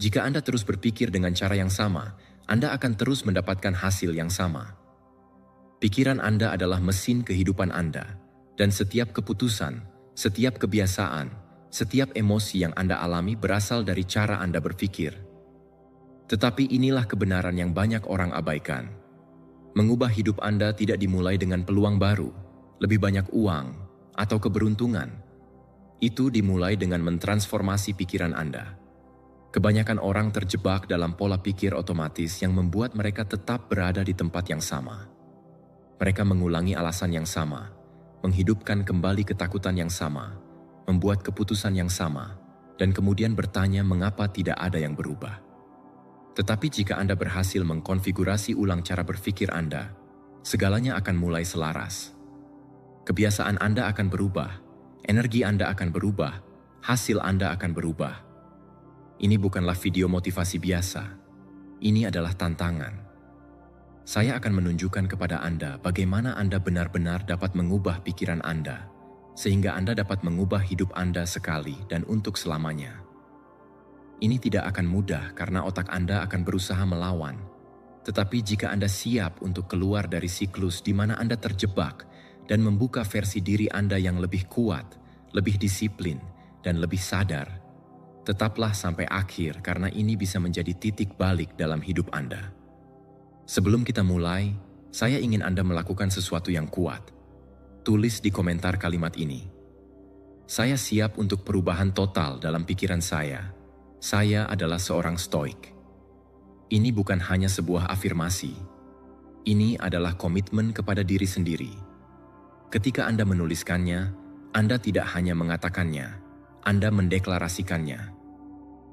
Jika Anda terus berpikir dengan cara yang sama, Anda akan terus mendapatkan hasil yang sama. Pikiran Anda adalah mesin kehidupan Anda, dan setiap keputusan, setiap kebiasaan, setiap emosi yang Anda alami berasal dari cara Anda berpikir. Tetapi inilah kebenaran yang banyak orang abaikan. Mengubah hidup Anda tidak dimulai dengan peluang baru, lebih banyak uang, atau keberuntungan. Itu dimulai dengan mentransformasi pikiran Anda. Kebanyakan orang terjebak dalam pola pikir otomatis yang membuat mereka tetap berada di tempat yang sama. Mereka mengulangi alasan yang sama, menghidupkan kembali ketakutan yang sama, membuat keputusan yang sama, dan kemudian bertanya mengapa tidak ada yang berubah. Tetapi jika Anda berhasil mengkonfigurasi ulang cara berpikir Anda, segalanya akan mulai selaras. Kebiasaan Anda akan berubah, energi Anda akan berubah, hasil Anda akan berubah. Ini bukanlah video motivasi biasa. Ini adalah tantangan. Saya akan menunjukkan kepada Anda bagaimana Anda benar-benar dapat mengubah pikiran Anda, sehingga Anda dapat mengubah hidup Anda sekali dan untuk selamanya. Ini tidak akan mudah karena otak Anda akan berusaha melawan. Tetapi jika Anda siap untuk keluar dari siklus di mana Anda terjebak dan membuka versi diri Anda yang lebih kuat, lebih disiplin, dan lebih sadar, tetaplah sampai akhir karena ini bisa menjadi titik balik dalam hidup Anda. Sebelum kita mulai, saya ingin Anda melakukan sesuatu yang kuat. Tulis di komentar kalimat ini. Saya siap untuk perubahan total dalam pikiran saya. Saya adalah seorang stoik. Ini bukan hanya sebuah afirmasi. Ini adalah komitmen kepada diri sendiri. Ketika Anda menuliskannya, Anda tidak hanya mengatakannya, Anda mendeklarasikannya.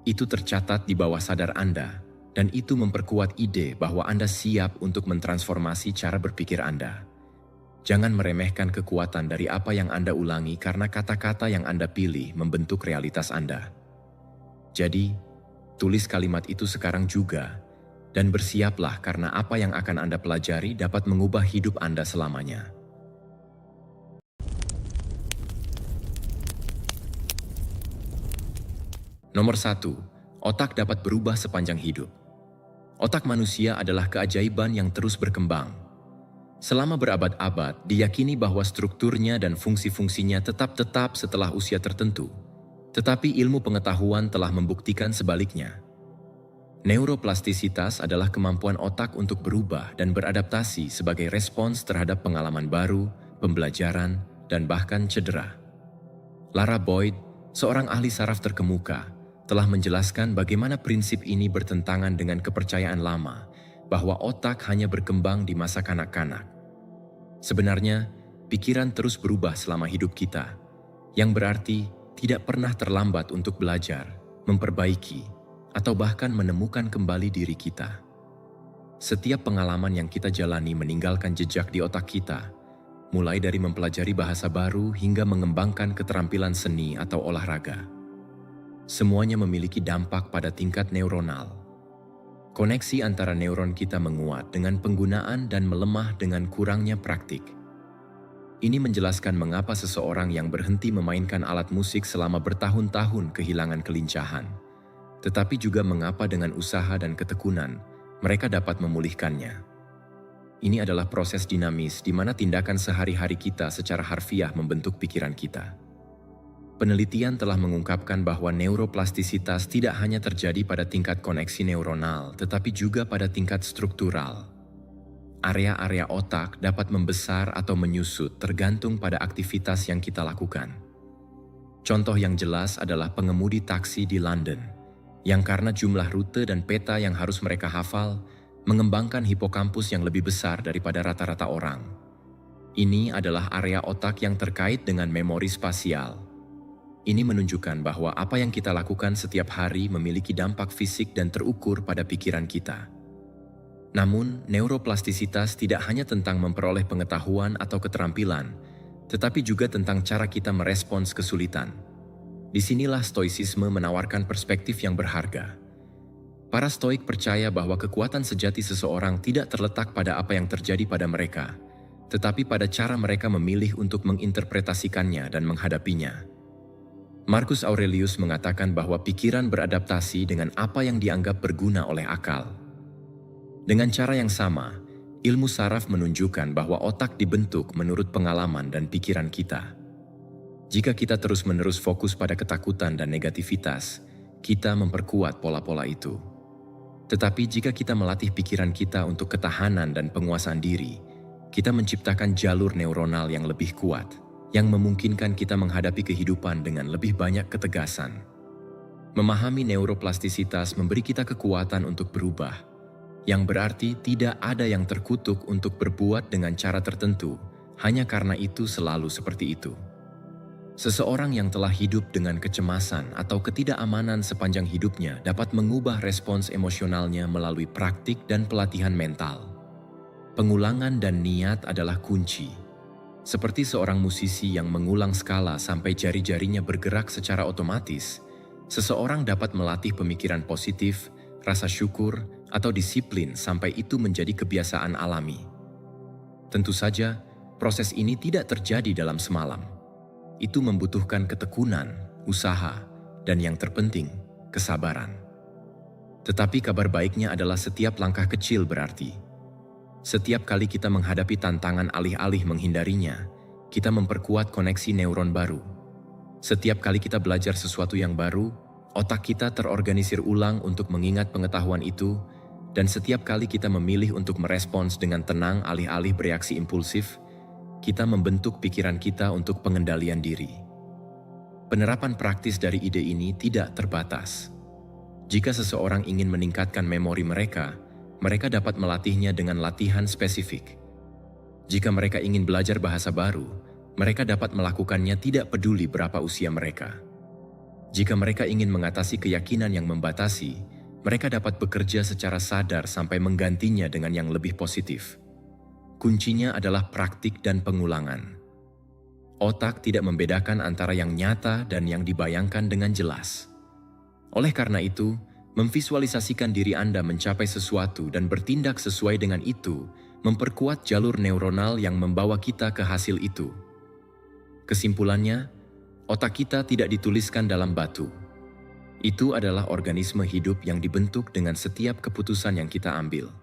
Itu tercatat di bawah sadar Anda, dan itu memperkuat ide bahwa Anda siap untuk mentransformasi cara berpikir Anda. Jangan meremehkan kekuatan dari apa yang Anda ulangi karena kata-kata yang Anda pilih membentuk realitas Anda. Jadi, tulis kalimat itu sekarang juga, dan bersiaplah karena apa yang akan Anda pelajari dapat mengubah hidup Anda selamanya. Nomor 1, otak dapat berubah sepanjang hidup. Otak manusia adalah keajaiban yang terus berkembang. Selama berabad-abad, diyakini bahwa strukturnya dan fungsi-fungsinya tetap setelah usia tertentu. Tetapi ilmu pengetahuan telah membuktikan sebaliknya. Neuroplastisitas adalah kemampuan otak untuk berubah dan beradaptasi sebagai respons terhadap pengalaman baru, pembelajaran, dan bahkan cedera. Lara Boyd, seorang ahli saraf terkemuka, telah menjelaskan bagaimana prinsip ini bertentangan dengan kepercayaan lama bahwa otak hanya berkembang di masa kanak-kanak. Sebenarnya, pikiran terus berubah selama hidup kita, yang berarti tidak pernah terlambat untuk belajar, memperbaiki, atau bahkan menemukan kembali diri kita. Setiap pengalaman yang kita jalani meninggalkan jejak di otak kita, mulai dari mempelajari bahasa baru hingga mengembangkan keterampilan seni atau olahraga. Semuanya memiliki dampak pada tingkat neuronal. Koneksi antara neuron kita menguat dengan penggunaan dan melemah dengan kurangnya praktik. Ini menjelaskan mengapa seseorang yang berhenti memainkan alat musik selama bertahun-tahun kehilangan kelincahan, tetapi juga mengapa dengan usaha dan ketekunan mereka dapat memulihkannya. Ini adalah proses dinamis di mana tindakan sehari-hari kita secara harfiah membentuk pikiran kita. Penelitian telah mengungkapkan bahwa neuroplastisitas tidak hanya terjadi pada tingkat koneksi neuronal, tetapi juga pada tingkat struktural. Area-area otak dapat membesar atau menyusut tergantung pada aktivitas yang kita lakukan. Contoh yang jelas adalah pengemudi taksi di London, yang karena jumlah rute dan peta yang harus mereka hafal, mengembangkan hipokampus yang lebih besar daripada rata-rata orang. Ini adalah area otak yang terkait dengan memori spasial. Ini menunjukkan bahwa apa yang kita lakukan setiap hari memiliki dampak fisik dan terukur pada pikiran kita. Namun, neuroplastisitas tidak hanya tentang memperoleh pengetahuan atau keterampilan, tetapi juga tentang cara kita merespons kesulitan. Disinilah stoicisme menawarkan perspektif yang berharga. Para stoik percaya bahwa kekuatan sejati seseorang tidak terletak pada apa yang terjadi pada mereka, tetapi pada cara mereka memilih untuk menginterpretasikannya dan menghadapinya. Marcus Aurelius mengatakan bahwa pikiran beradaptasi dengan apa yang dianggap berguna oleh akal. Dengan cara yang sama, ilmu saraf menunjukkan bahwa otak dibentuk menurut pengalaman dan pikiran kita. Jika kita terus-menerus fokus pada ketakutan dan negativitas, kita memperkuat pola-pola itu. Tetapi jika kita melatih pikiran kita untuk ketahanan dan penguasaan diri, kita menciptakan jalur neuronal yang lebih kuat, yang memungkinkan kita menghadapi kehidupan dengan lebih banyak ketegasan. Memahami neuroplastisitas memberi kita kekuatan untuk berubah, yang berarti tidak ada yang terkutuk untuk berbuat dengan cara tertentu, hanya karena itu selalu seperti itu. Seseorang yang telah hidup dengan kecemasan atau ketidakamanan sepanjang hidupnya dapat mengubah respons emosionalnya melalui praktik dan pelatihan mental. Pengulangan dan niat adalah kunci. Seperti seorang musisi yang mengulang skala sampai jari-jarinya bergerak secara otomatis, seseorang dapat melatih pemikiran positif, rasa syukur, atau disiplin sampai itu menjadi kebiasaan alami. Tentu saja, proses ini tidak terjadi dalam semalam. Itu membutuhkan ketekunan, usaha, dan yang terpenting, kesabaran. Tetapi kabar baiknya adalah setiap langkah kecil berarti. Setiap kali kita menghadapi tantangan alih-alih menghindarinya, kita memperkuat koneksi neuron baru. Setiap kali kita belajar sesuatu yang baru, otak kita terorganisir ulang untuk mengingat pengetahuan itu, dan setiap kali kita memilih untuk merespons dengan tenang alih-alih bereaksi impulsif, kita membentuk pikiran kita untuk pengendalian diri. Penerapan praktis dari ide ini tidak terbatas. Jika seseorang ingin meningkatkan memori mereka dapat melatihnya dengan latihan spesifik. Jika mereka ingin belajar bahasa baru, mereka dapat melakukannya tidak peduli berapa usia mereka. Jika mereka ingin mengatasi keyakinan yang membatasi, mereka dapat bekerja secara sadar sampai menggantinya dengan yang lebih positif. Kuncinya adalah praktik dan pengulangan. Otak tidak membedakan antara yang nyata dan yang dibayangkan dengan jelas. Oleh karena itu, memvisualisasikan diri Anda mencapai sesuatu dan bertindak sesuai dengan itu, memperkuat jalur neuronal yang membawa kita ke hasil itu. Kesimpulannya, otak kita tidak dituliskan dalam batu. Itu adalah organisme hidup yang dibentuk dengan setiap keputusan yang kita ambil.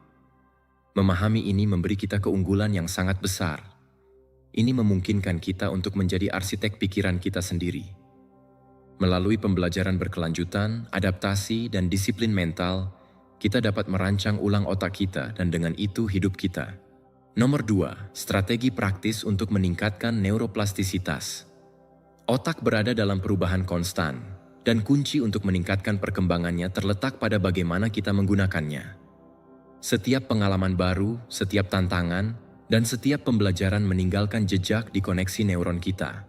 Memahami ini memberi kita keunggulan yang sangat besar. Ini memungkinkan kita untuk menjadi arsitek pikiran kita sendiri. Melalui pembelajaran berkelanjutan, adaptasi, dan disiplin mental, kita dapat merancang ulang otak kita dan dengan itu hidup kita. Nomor 2, strategi praktis untuk meningkatkan neuroplastisitas. Otak berada dalam perubahan konstan, dan kunci untuk meningkatkan perkembangannya terletak pada bagaimana kita menggunakannya. Setiap pengalaman baru, setiap tantangan, dan setiap pembelajaran meninggalkan jejak di koneksi neuron kita.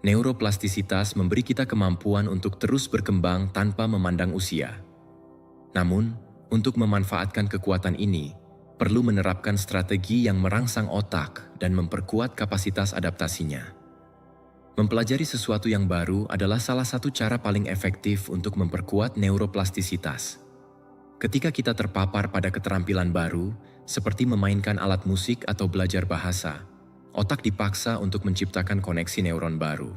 Neuroplastisitas memberi kita kemampuan untuk terus berkembang tanpa memandang usia. Namun, untuk memanfaatkan kekuatan ini, perlu menerapkan strategi yang merangsang otak dan memperkuat kapasitas adaptasinya. Mempelajari sesuatu yang baru adalah salah satu cara paling efektif untuk memperkuat neuroplastisitas. Ketika kita terpapar pada keterampilan baru, seperti memainkan alat musik atau belajar bahasa, otak dipaksa untuk menciptakan koneksi neuron baru.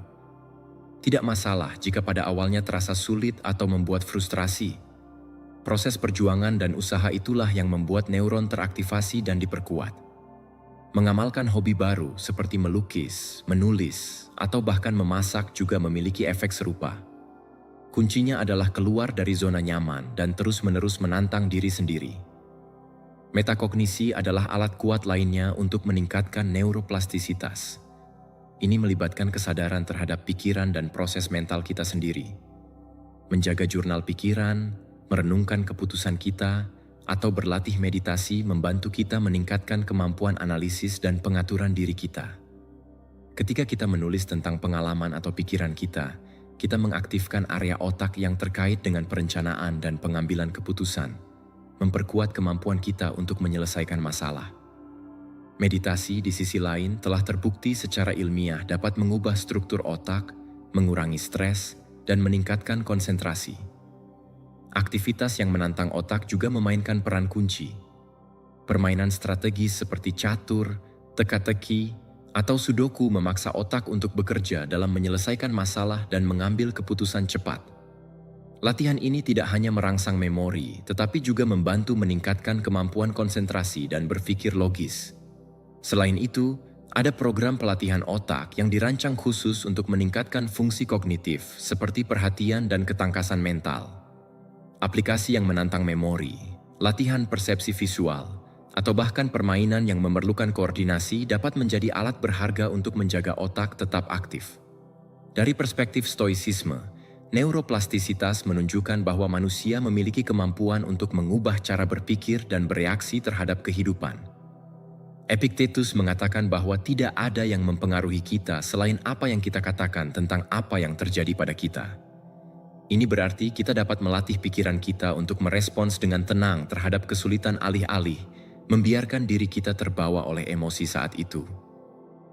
Tidak masalah jika pada awalnya terasa sulit atau membuat frustrasi. Proses perjuangan dan usaha itulah yang membuat neuron teraktivasi dan diperkuat. Mengamalkan hobi baru seperti melukis, menulis, atau bahkan memasak juga memiliki efek serupa. Kuncinya adalah keluar dari zona nyaman dan terus-menerus menantang diri sendiri. Metakognisi adalah alat kuat lainnya untuk meningkatkan neuroplastisitas. Ini melibatkan kesadaran terhadap pikiran dan proses mental kita sendiri. Menjaga jurnal pikiran, merenungkan keputusan kita, atau berlatih meditasi membantu kita meningkatkan kemampuan analisis dan pengaturan diri kita. Ketika kita menulis tentang pengalaman atau pikiran kita mengaktifkan area otak yang terkait dengan perencanaan dan pengambilan keputusan, memperkuat kemampuan kita untuk menyelesaikan masalah. Meditasi di sisi lain telah terbukti secara ilmiah dapat mengubah struktur otak, mengurangi stres, dan meningkatkan konsentrasi. Aktivitas yang menantang otak juga memainkan peran kunci. Permainan strategis seperti catur, teka-teki, Atau Sudoku memaksa otak untuk bekerja dalam menyelesaikan masalah dan mengambil keputusan cepat. Latihan ini tidak hanya merangsang memori, tetapi juga membantu meningkatkan kemampuan konsentrasi dan berpikir logis. Selain itu, ada program pelatihan otak yang dirancang khusus untuk meningkatkan fungsi kognitif seperti perhatian dan ketangkasan mental. Aplikasi yang menantang memori, latihan persepsi visual, atau bahkan permainan yang memerlukan koordinasi dapat menjadi alat berharga untuk menjaga otak tetap aktif. Dari perspektif stoicisme, neuroplastisitas menunjukkan bahwa manusia memiliki kemampuan untuk mengubah cara berpikir dan bereaksi terhadap kehidupan. Epictetus mengatakan bahwa tidak ada yang mempengaruhi kita selain apa yang kita katakan tentang apa yang terjadi pada kita. Ini berarti kita dapat melatih pikiran kita untuk merespons dengan tenang terhadap kesulitan alih-alih, membiarkan diri kita terbawa oleh emosi saat itu.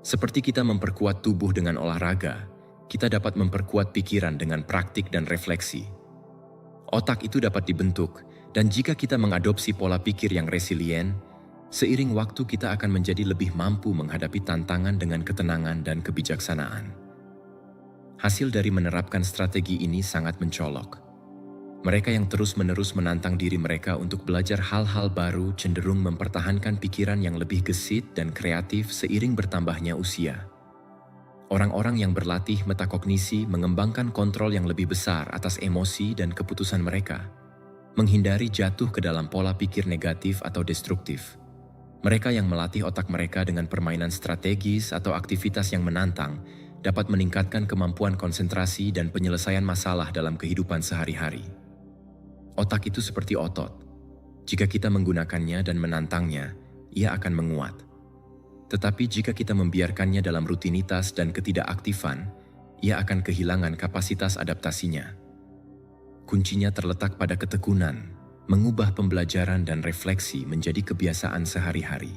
Seperti kita memperkuat tubuh dengan olahraga, kita dapat memperkuat pikiran dengan praktik dan refleksi. Otak itu dapat dibentuk, dan jika kita mengadopsi pola pikir yang resilient, seiring waktu kita akan menjadi lebih mampu menghadapi tantangan dengan ketenangan dan kebijaksanaan. Hasil dari menerapkan strategi ini sangat mencolok. Mereka yang terus-menerus menantang diri mereka untuk belajar hal-hal baru cenderung mempertahankan pikiran yang lebih gesit dan kreatif seiring bertambahnya usia. Orang-orang yang berlatih metakognisi mengembangkan kontrol yang lebih besar atas emosi dan keputusan mereka, menghindari jatuh ke dalam pola pikir negatif atau destruktif. Mereka yang melatih otak mereka dengan permainan strategis atau aktivitas yang menantang dapat meningkatkan kemampuan konsentrasi dan penyelesaian masalah dalam kehidupan sehari-hari. Otak itu seperti otot. Jika kita menggunakannya dan menantangnya, ia akan menguat. Tetapi jika kita membiarkannya dalam rutinitas dan ketidakaktifan, ia akan kehilangan kapasitas adaptasinya. Kuncinya terletak pada ketekunan, mengubah pembelajaran dan refleksi menjadi kebiasaan sehari-hari.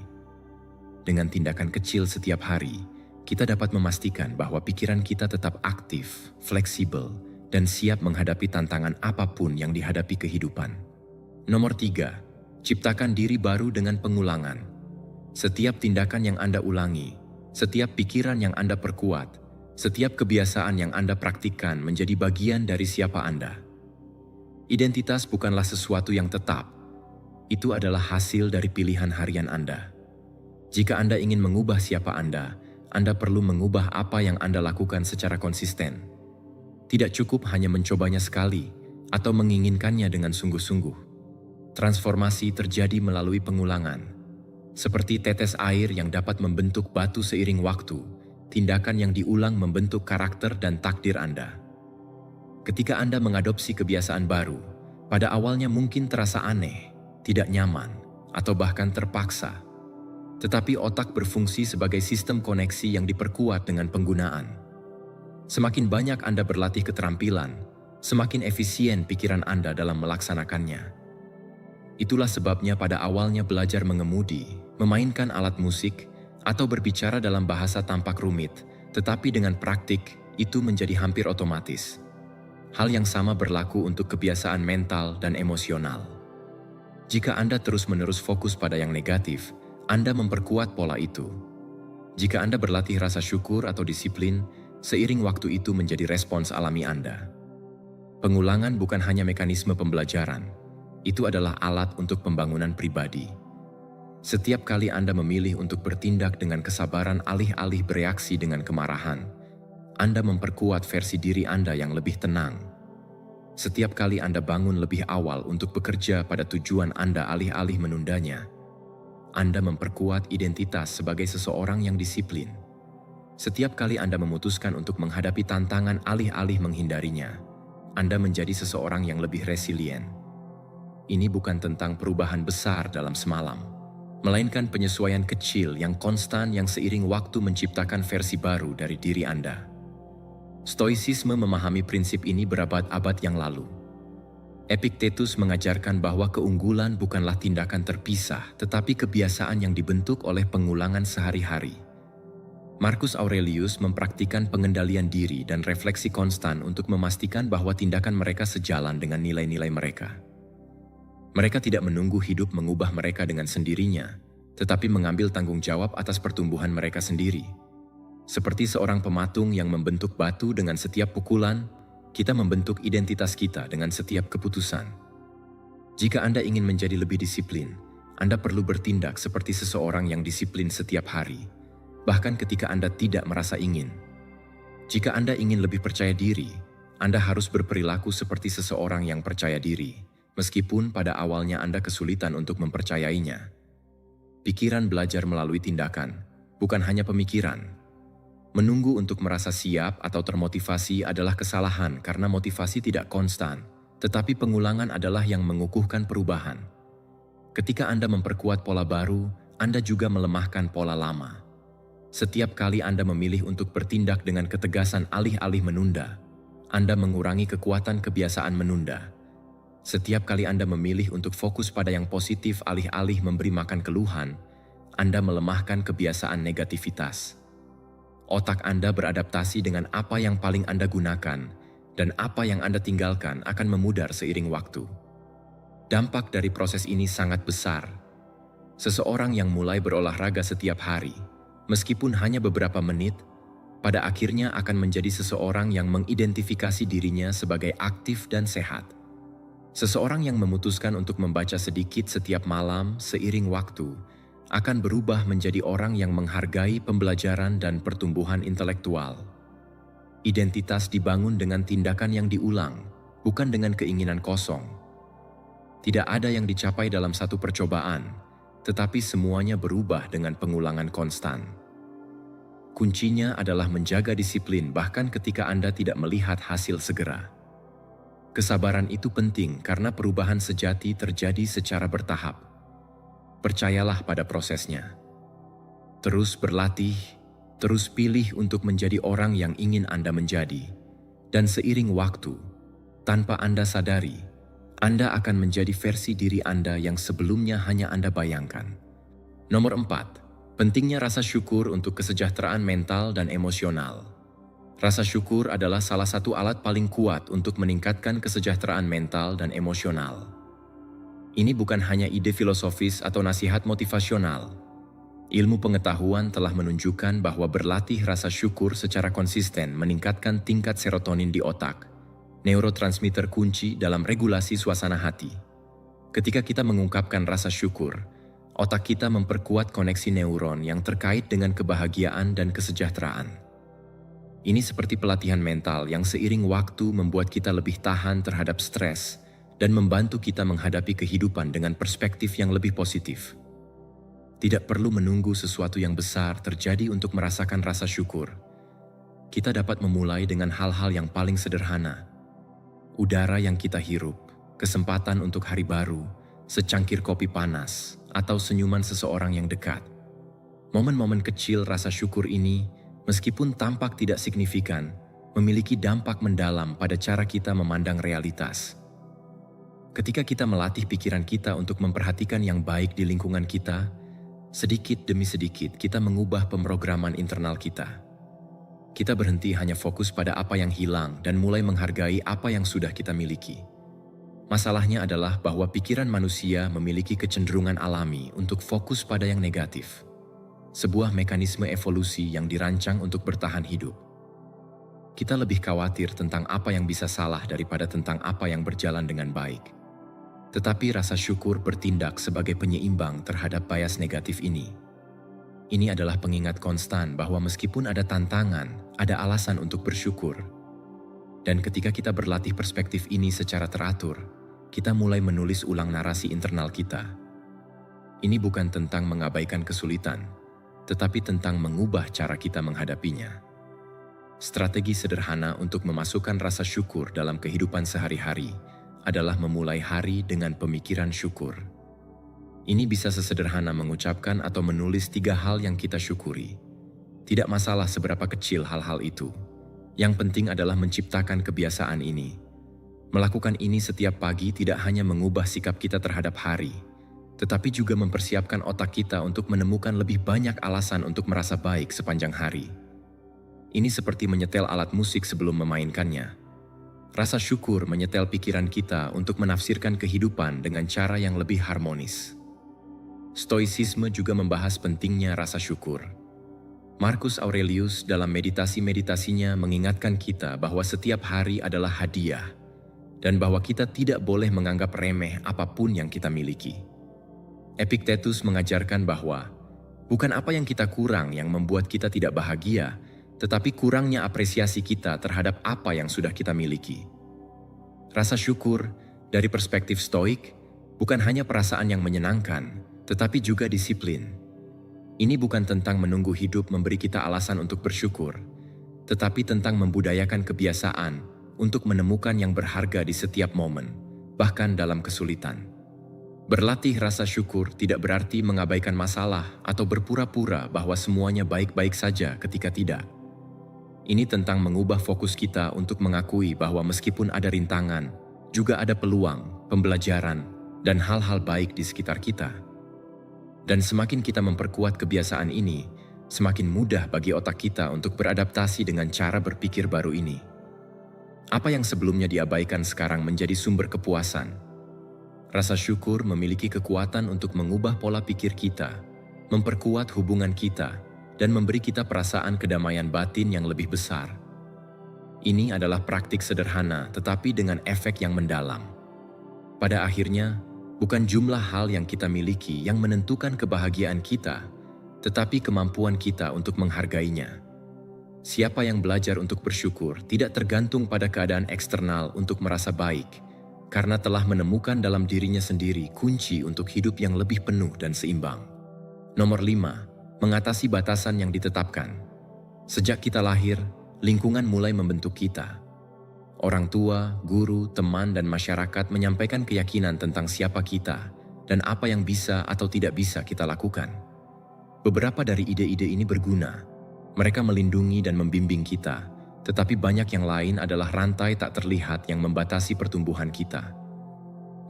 Dengan tindakan kecil setiap hari, kita dapat memastikan bahwa pikiran kita tetap aktif, fleksibel, dan siap menghadapi tantangan apapun yang dihadapi kehidupan. Nomor 3, ciptakan diri baru dengan pengulangan. Setiap tindakan yang Anda ulangi, setiap pikiran yang Anda perkuat, setiap kebiasaan yang Anda praktikkan menjadi bagian dari siapa Anda. Identitas bukanlah sesuatu yang tetap. Itu adalah hasil dari pilihan harian Anda. Jika Anda ingin mengubah siapa Anda perlu mengubah apa yang Anda lakukan secara konsisten. Tidak cukup hanya mencobanya sekali atau menginginkannya dengan sungguh-sungguh. Transformasi terjadi melalui pengulangan. Seperti tetes air yang dapat membentuk batu seiring waktu, tindakan yang diulang membentuk karakter dan takdir Anda. Ketika Anda mengadopsi kebiasaan baru, pada awalnya mungkin terasa aneh, tidak nyaman, atau bahkan terpaksa. Tetapi otak berfungsi sebagai sistem koneksi yang diperkuat dengan penggunaan. Semakin banyak Anda berlatih keterampilan, semakin efisien pikiran Anda dalam melaksanakannya. Itulah sebabnya pada awalnya belajar mengemudi, memainkan alat musik, atau berbicara dalam bahasa tampak rumit, tetapi dengan praktik, itu menjadi hampir otomatis. Hal yang sama berlaku untuk kebiasaan mental dan emosional. Jika Anda terus-menerus fokus pada yang negatif, Anda memperkuat pola itu. Jika Anda berlatih rasa syukur atau disiplin, seiring waktu itu menjadi respons alami Anda. Pengulangan bukan hanya mekanisme pembelajaran, itu adalah alat untuk pembangunan pribadi. Setiap kali Anda memilih untuk bertindak dengan kesabaran alih-alih bereaksi dengan kemarahan, Anda memperkuat versi diri Anda yang lebih tenang. Setiap kali Anda bangun lebih awal untuk bekerja pada tujuan Anda alih-alih menundanya, Anda memperkuat identitas sebagai seseorang yang disiplin. Setiap kali Anda memutuskan untuk menghadapi tantangan alih-alih menghindarinya, Anda menjadi seseorang yang lebih resilient. Ini bukan tentang perubahan besar dalam semalam, melainkan penyesuaian kecil yang konstan yang seiring waktu menciptakan versi baru dari diri Anda. Stoicisme memahami prinsip ini berabad-abad yang lalu. Epictetus mengajarkan bahwa keunggulan bukanlah tindakan terpisah, tetapi kebiasaan yang dibentuk oleh pengulangan sehari-hari. Marcus Aurelius mempraktikkan pengendalian diri dan refleksi konstan untuk memastikan bahwa tindakan mereka sejalan dengan nilai-nilai mereka. Mereka tidak menunggu hidup mengubah mereka dengan sendirinya, tetapi mengambil tanggung jawab atas pertumbuhan mereka sendiri. Seperti seorang pematung yang membentuk batu dengan setiap pukulan, kita membentuk identitas kita dengan setiap keputusan. Jika Anda ingin menjadi lebih disiplin, Anda perlu bertindak seperti seseorang yang disiplin setiap hari, bahkan ketika Anda tidak merasa ingin. Jika Anda ingin lebih percaya diri, Anda harus berperilaku seperti seseorang yang percaya diri, meskipun pada awalnya Anda kesulitan untuk mempercayainya. Pikiran belajar melalui tindakan, bukan hanya pemikiran. Menunggu untuk merasa siap atau termotivasi adalah kesalahan karena motivasi tidak konstan, tetapi pengulangan adalah yang mengukuhkan perubahan. Ketika Anda memperkuat pola baru, Anda juga melemahkan pola lama. Setiap kali Anda memilih untuk bertindak dengan ketegasan alih-alih menunda, Anda mengurangi kekuatan kebiasaan menunda. Setiap kali Anda memilih untuk fokus pada yang positif alih-alih memberi makan keluhan, Anda melemahkan kebiasaan negativitas. Otak Anda beradaptasi dengan apa yang paling Anda gunakan, dan apa yang Anda tinggalkan akan memudar seiring waktu. Dampak dari proses ini sangat besar. Seseorang yang mulai berolahraga setiap hari, meskipun hanya beberapa menit, pada akhirnya akan menjadi seseorang yang mengidentifikasi dirinya sebagai aktif dan sehat. Seseorang yang memutuskan untuk membaca sedikit setiap malam seiring waktu, akan berubah menjadi orang yang menghargai pembelajaran dan pertumbuhan intelektual. Identitas dibangun dengan tindakan yang diulang, bukan dengan keinginan kosong. Tidak ada yang dicapai dalam satu percobaan, tetapi semuanya berubah dengan pengulangan konstan. Kuncinya adalah menjaga disiplin bahkan ketika Anda tidak melihat hasil segera. Kesabaran itu penting karena perubahan sejati terjadi secara bertahap. Percayalah pada prosesnya. Terus berlatih, terus pilih untuk menjadi orang yang ingin Anda menjadi. Dan seiring waktu, tanpa Anda sadari, Anda akan menjadi versi diri Anda yang sebelumnya hanya Anda bayangkan. Nomor 4, pentingnya rasa syukur untuk kesejahteraan mental dan emosional. Rasa syukur adalah salah satu alat paling kuat untuk meningkatkan kesejahteraan mental dan emosional. Ini bukan hanya ide filosofis atau nasihat motivasional. Ilmu pengetahuan telah menunjukkan bahwa berlatih rasa syukur secara konsisten meningkatkan tingkat serotonin di otak, neurotransmitter kunci dalam regulasi suasana hati. Ketika kita mengungkapkan rasa syukur, otak kita memperkuat koneksi neuron yang terkait dengan kebahagiaan dan kesejahteraan. Ini seperti pelatihan mental yang seiring waktu membuat kita lebih tahan terhadap stres, dan membantu kita menghadapi kehidupan dengan perspektif yang lebih positif. Tidak perlu menunggu sesuatu yang besar terjadi untuk merasakan rasa syukur. Kita dapat memulai dengan hal-hal yang paling sederhana. Udara yang kita hirup, kesempatan untuk hari baru, secangkir kopi panas, atau senyuman seseorang yang dekat. Momen-momen kecil rasa syukur ini, meskipun tampak tidak signifikan, memiliki dampak mendalam pada cara kita memandang realitas. Ketika kita melatih pikiran kita untuk memperhatikan yang baik di lingkungan kita, sedikit demi sedikit kita mengubah pemrograman internal kita. Kita berhenti hanya fokus pada apa yang hilang dan mulai menghargai apa yang sudah kita miliki. Masalahnya adalah bahwa pikiran manusia memiliki kecenderungan alami untuk fokus pada yang negatif. Sebuah mekanisme evolusi yang dirancang untuk bertahan hidup. Kita lebih khawatir tentang apa yang bisa salah daripada tentang apa yang berjalan dengan baik. Tetapi rasa syukur bertindak sebagai penyeimbang terhadap bias negatif ini. Ini adalah pengingat konstan bahwa meskipun ada tantangan, ada alasan untuk bersyukur. Dan ketika kita berlatih perspektif ini secara teratur, kita mulai menulis ulang narasi internal kita. Ini bukan tentang mengabaikan kesulitan, tetapi tentang mengubah cara kita menghadapinya. Strategi sederhana untuk memasukkan rasa syukur dalam kehidupan sehari-hari adalah memulai hari dengan pemikiran syukur. Ini bisa sesederhana mengucapkan atau menulis 3 hal yang kita syukuri. Tidak masalah seberapa kecil hal-hal itu. Yang penting adalah menciptakan kebiasaan ini. Melakukan ini setiap pagi tidak hanya mengubah sikap kita terhadap hari, tetapi juga mempersiapkan otak kita untuk menemukan lebih banyak alasan untuk merasa baik sepanjang hari. Ini seperti menyetel alat musik sebelum memainkannya. Rasa syukur menyetel pikiran kita untuk menafsirkan kehidupan dengan cara yang lebih harmonis. Stoicisme juga membahas pentingnya rasa syukur. Marcus Aurelius dalam meditasi-meditasinya mengingatkan kita bahwa setiap hari adalah hadiah dan bahwa kita tidak boleh menganggap remeh apapun yang kita miliki. Epictetus mengajarkan bahwa bukan apa yang kita kurang yang membuat kita tidak bahagia, tetapi kurangnya apresiasi kita terhadap apa yang sudah kita miliki. Rasa syukur dari perspektif Stoik bukan hanya perasaan yang menyenangkan, tetapi juga disiplin. Ini bukan tentang menunggu hidup memberi kita alasan untuk bersyukur, tetapi tentang membudayakan kebiasaan untuk menemukan yang berharga di setiap momen, bahkan dalam kesulitan. Berlatih rasa syukur tidak berarti mengabaikan masalah atau berpura-pura bahwa semuanya baik-baik saja ketika tidak. Ini tentang mengubah fokus kita untuk mengakui bahwa meskipun ada rintangan, juga ada peluang, pembelajaran, dan hal-hal baik di sekitar kita. Dan semakin kita memperkuat kebiasaan ini, semakin mudah bagi otak kita untuk beradaptasi dengan cara berpikir baru ini. Apa yang sebelumnya diabaikan sekarang menjadi sumber kepuasan. Rasa syukur memiliki kekuatan untuk mengubah pola pikir kita, memperkuat hubungan kita, dan memberi kita perasaan kedamaian batin yang lebih besar. Ini adalah praktik sederhana tetapi dengan efek yang mendalam. Pada akhirnya, bukan jumlah hal yang kita miliki yang menentukan kebahagiaan kita, tetapi kemampuan kita untuk menghargainya. Siapa yang belajar untuk bersyukur tidak tergantung pada keadaan eksternal untuk merasa baik, karena telah menemukan dalam dirinya sendiri kunci untuk hidup yang lebih penuh dan seimbang. Nomor 5, mengatasi batasan yang ditetapkan. Sejak kita lahir, lingkungan mulai membentuk kita. Orang tua, guru, teman, dan masyarakat menyampaikan keyakinan tentang siapa kita dan apa yang bisa atau tidak bisa kita lakukan. Beberapa dari ide-ide ini berguna. Mereka melindungi dan membimbing kita, tetapi banyak yang lain adalah rantai tak terlihat yang membatasi pertumbuhan kita.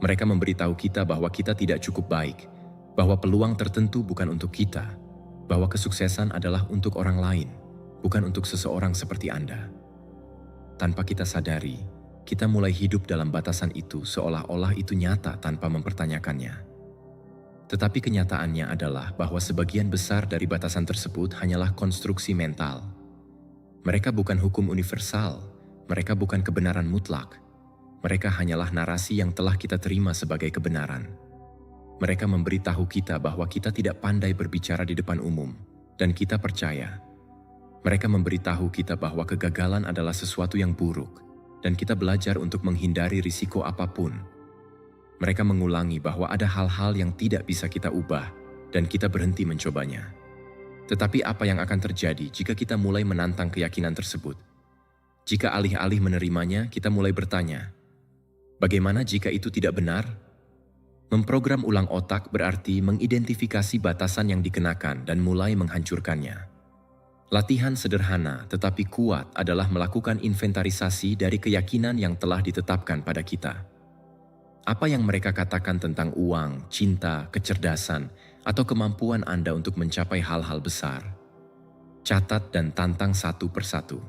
Mereka memberitahu kita bahwa kita tidak cukup baik, bahwa peluang tertentu bukan untuk kita, bahwa kesuksesan adalah untuk orang lain, bukan untuk seseorang seperti Anda. Tanpa kita sadari, kita mulai hidup dalam batasan itu seolah-olah itu nyata tanpa mempertanyakannya. Tetapi kenyataannya adalah bahwa sebagian besar dari batasan tersebut hanyalah konstruksi mental. Mereka bukan hukum universal, mereka bukan kebenaran mutlak. Mereka hanyalah narasi yang telah kita terima sebagai kebenaran. Mereka memberitahu kita bahwa kita tidak pandai berbicara di depan umum, dan kita percaya. Mereka memberitahu kita bahwa kegagalan adalah sesuatu yang buruk, dan kita belajar untuk menghindari risiko apapun. Mereka mengulangi bahwa ada hal-hal yang tidak bisa kita ubah, dan kita berhenti mencobanya. Tetapi apa yang akan terjadi jika kita mulai menantang keyakinan tersebut? Jika alih-alih menerimanya, kita mulai bertanya, bagaimana jika itu tidak benar? Memprogram ulang otak berarti mengidentifikasi batasan yang dikenakan dan mulai menghancurkannya. Latihan sederhana tetapi kuat adalah melakukan inventarisasi dari keyakinan yang telah ditetapkan pada kita. Apa yang mereka katakan tentang uang, cinta, kecerdasan, atau kemampuan Anda untuk mencapai hal-hal besar? Catat dan tantang satu persatu.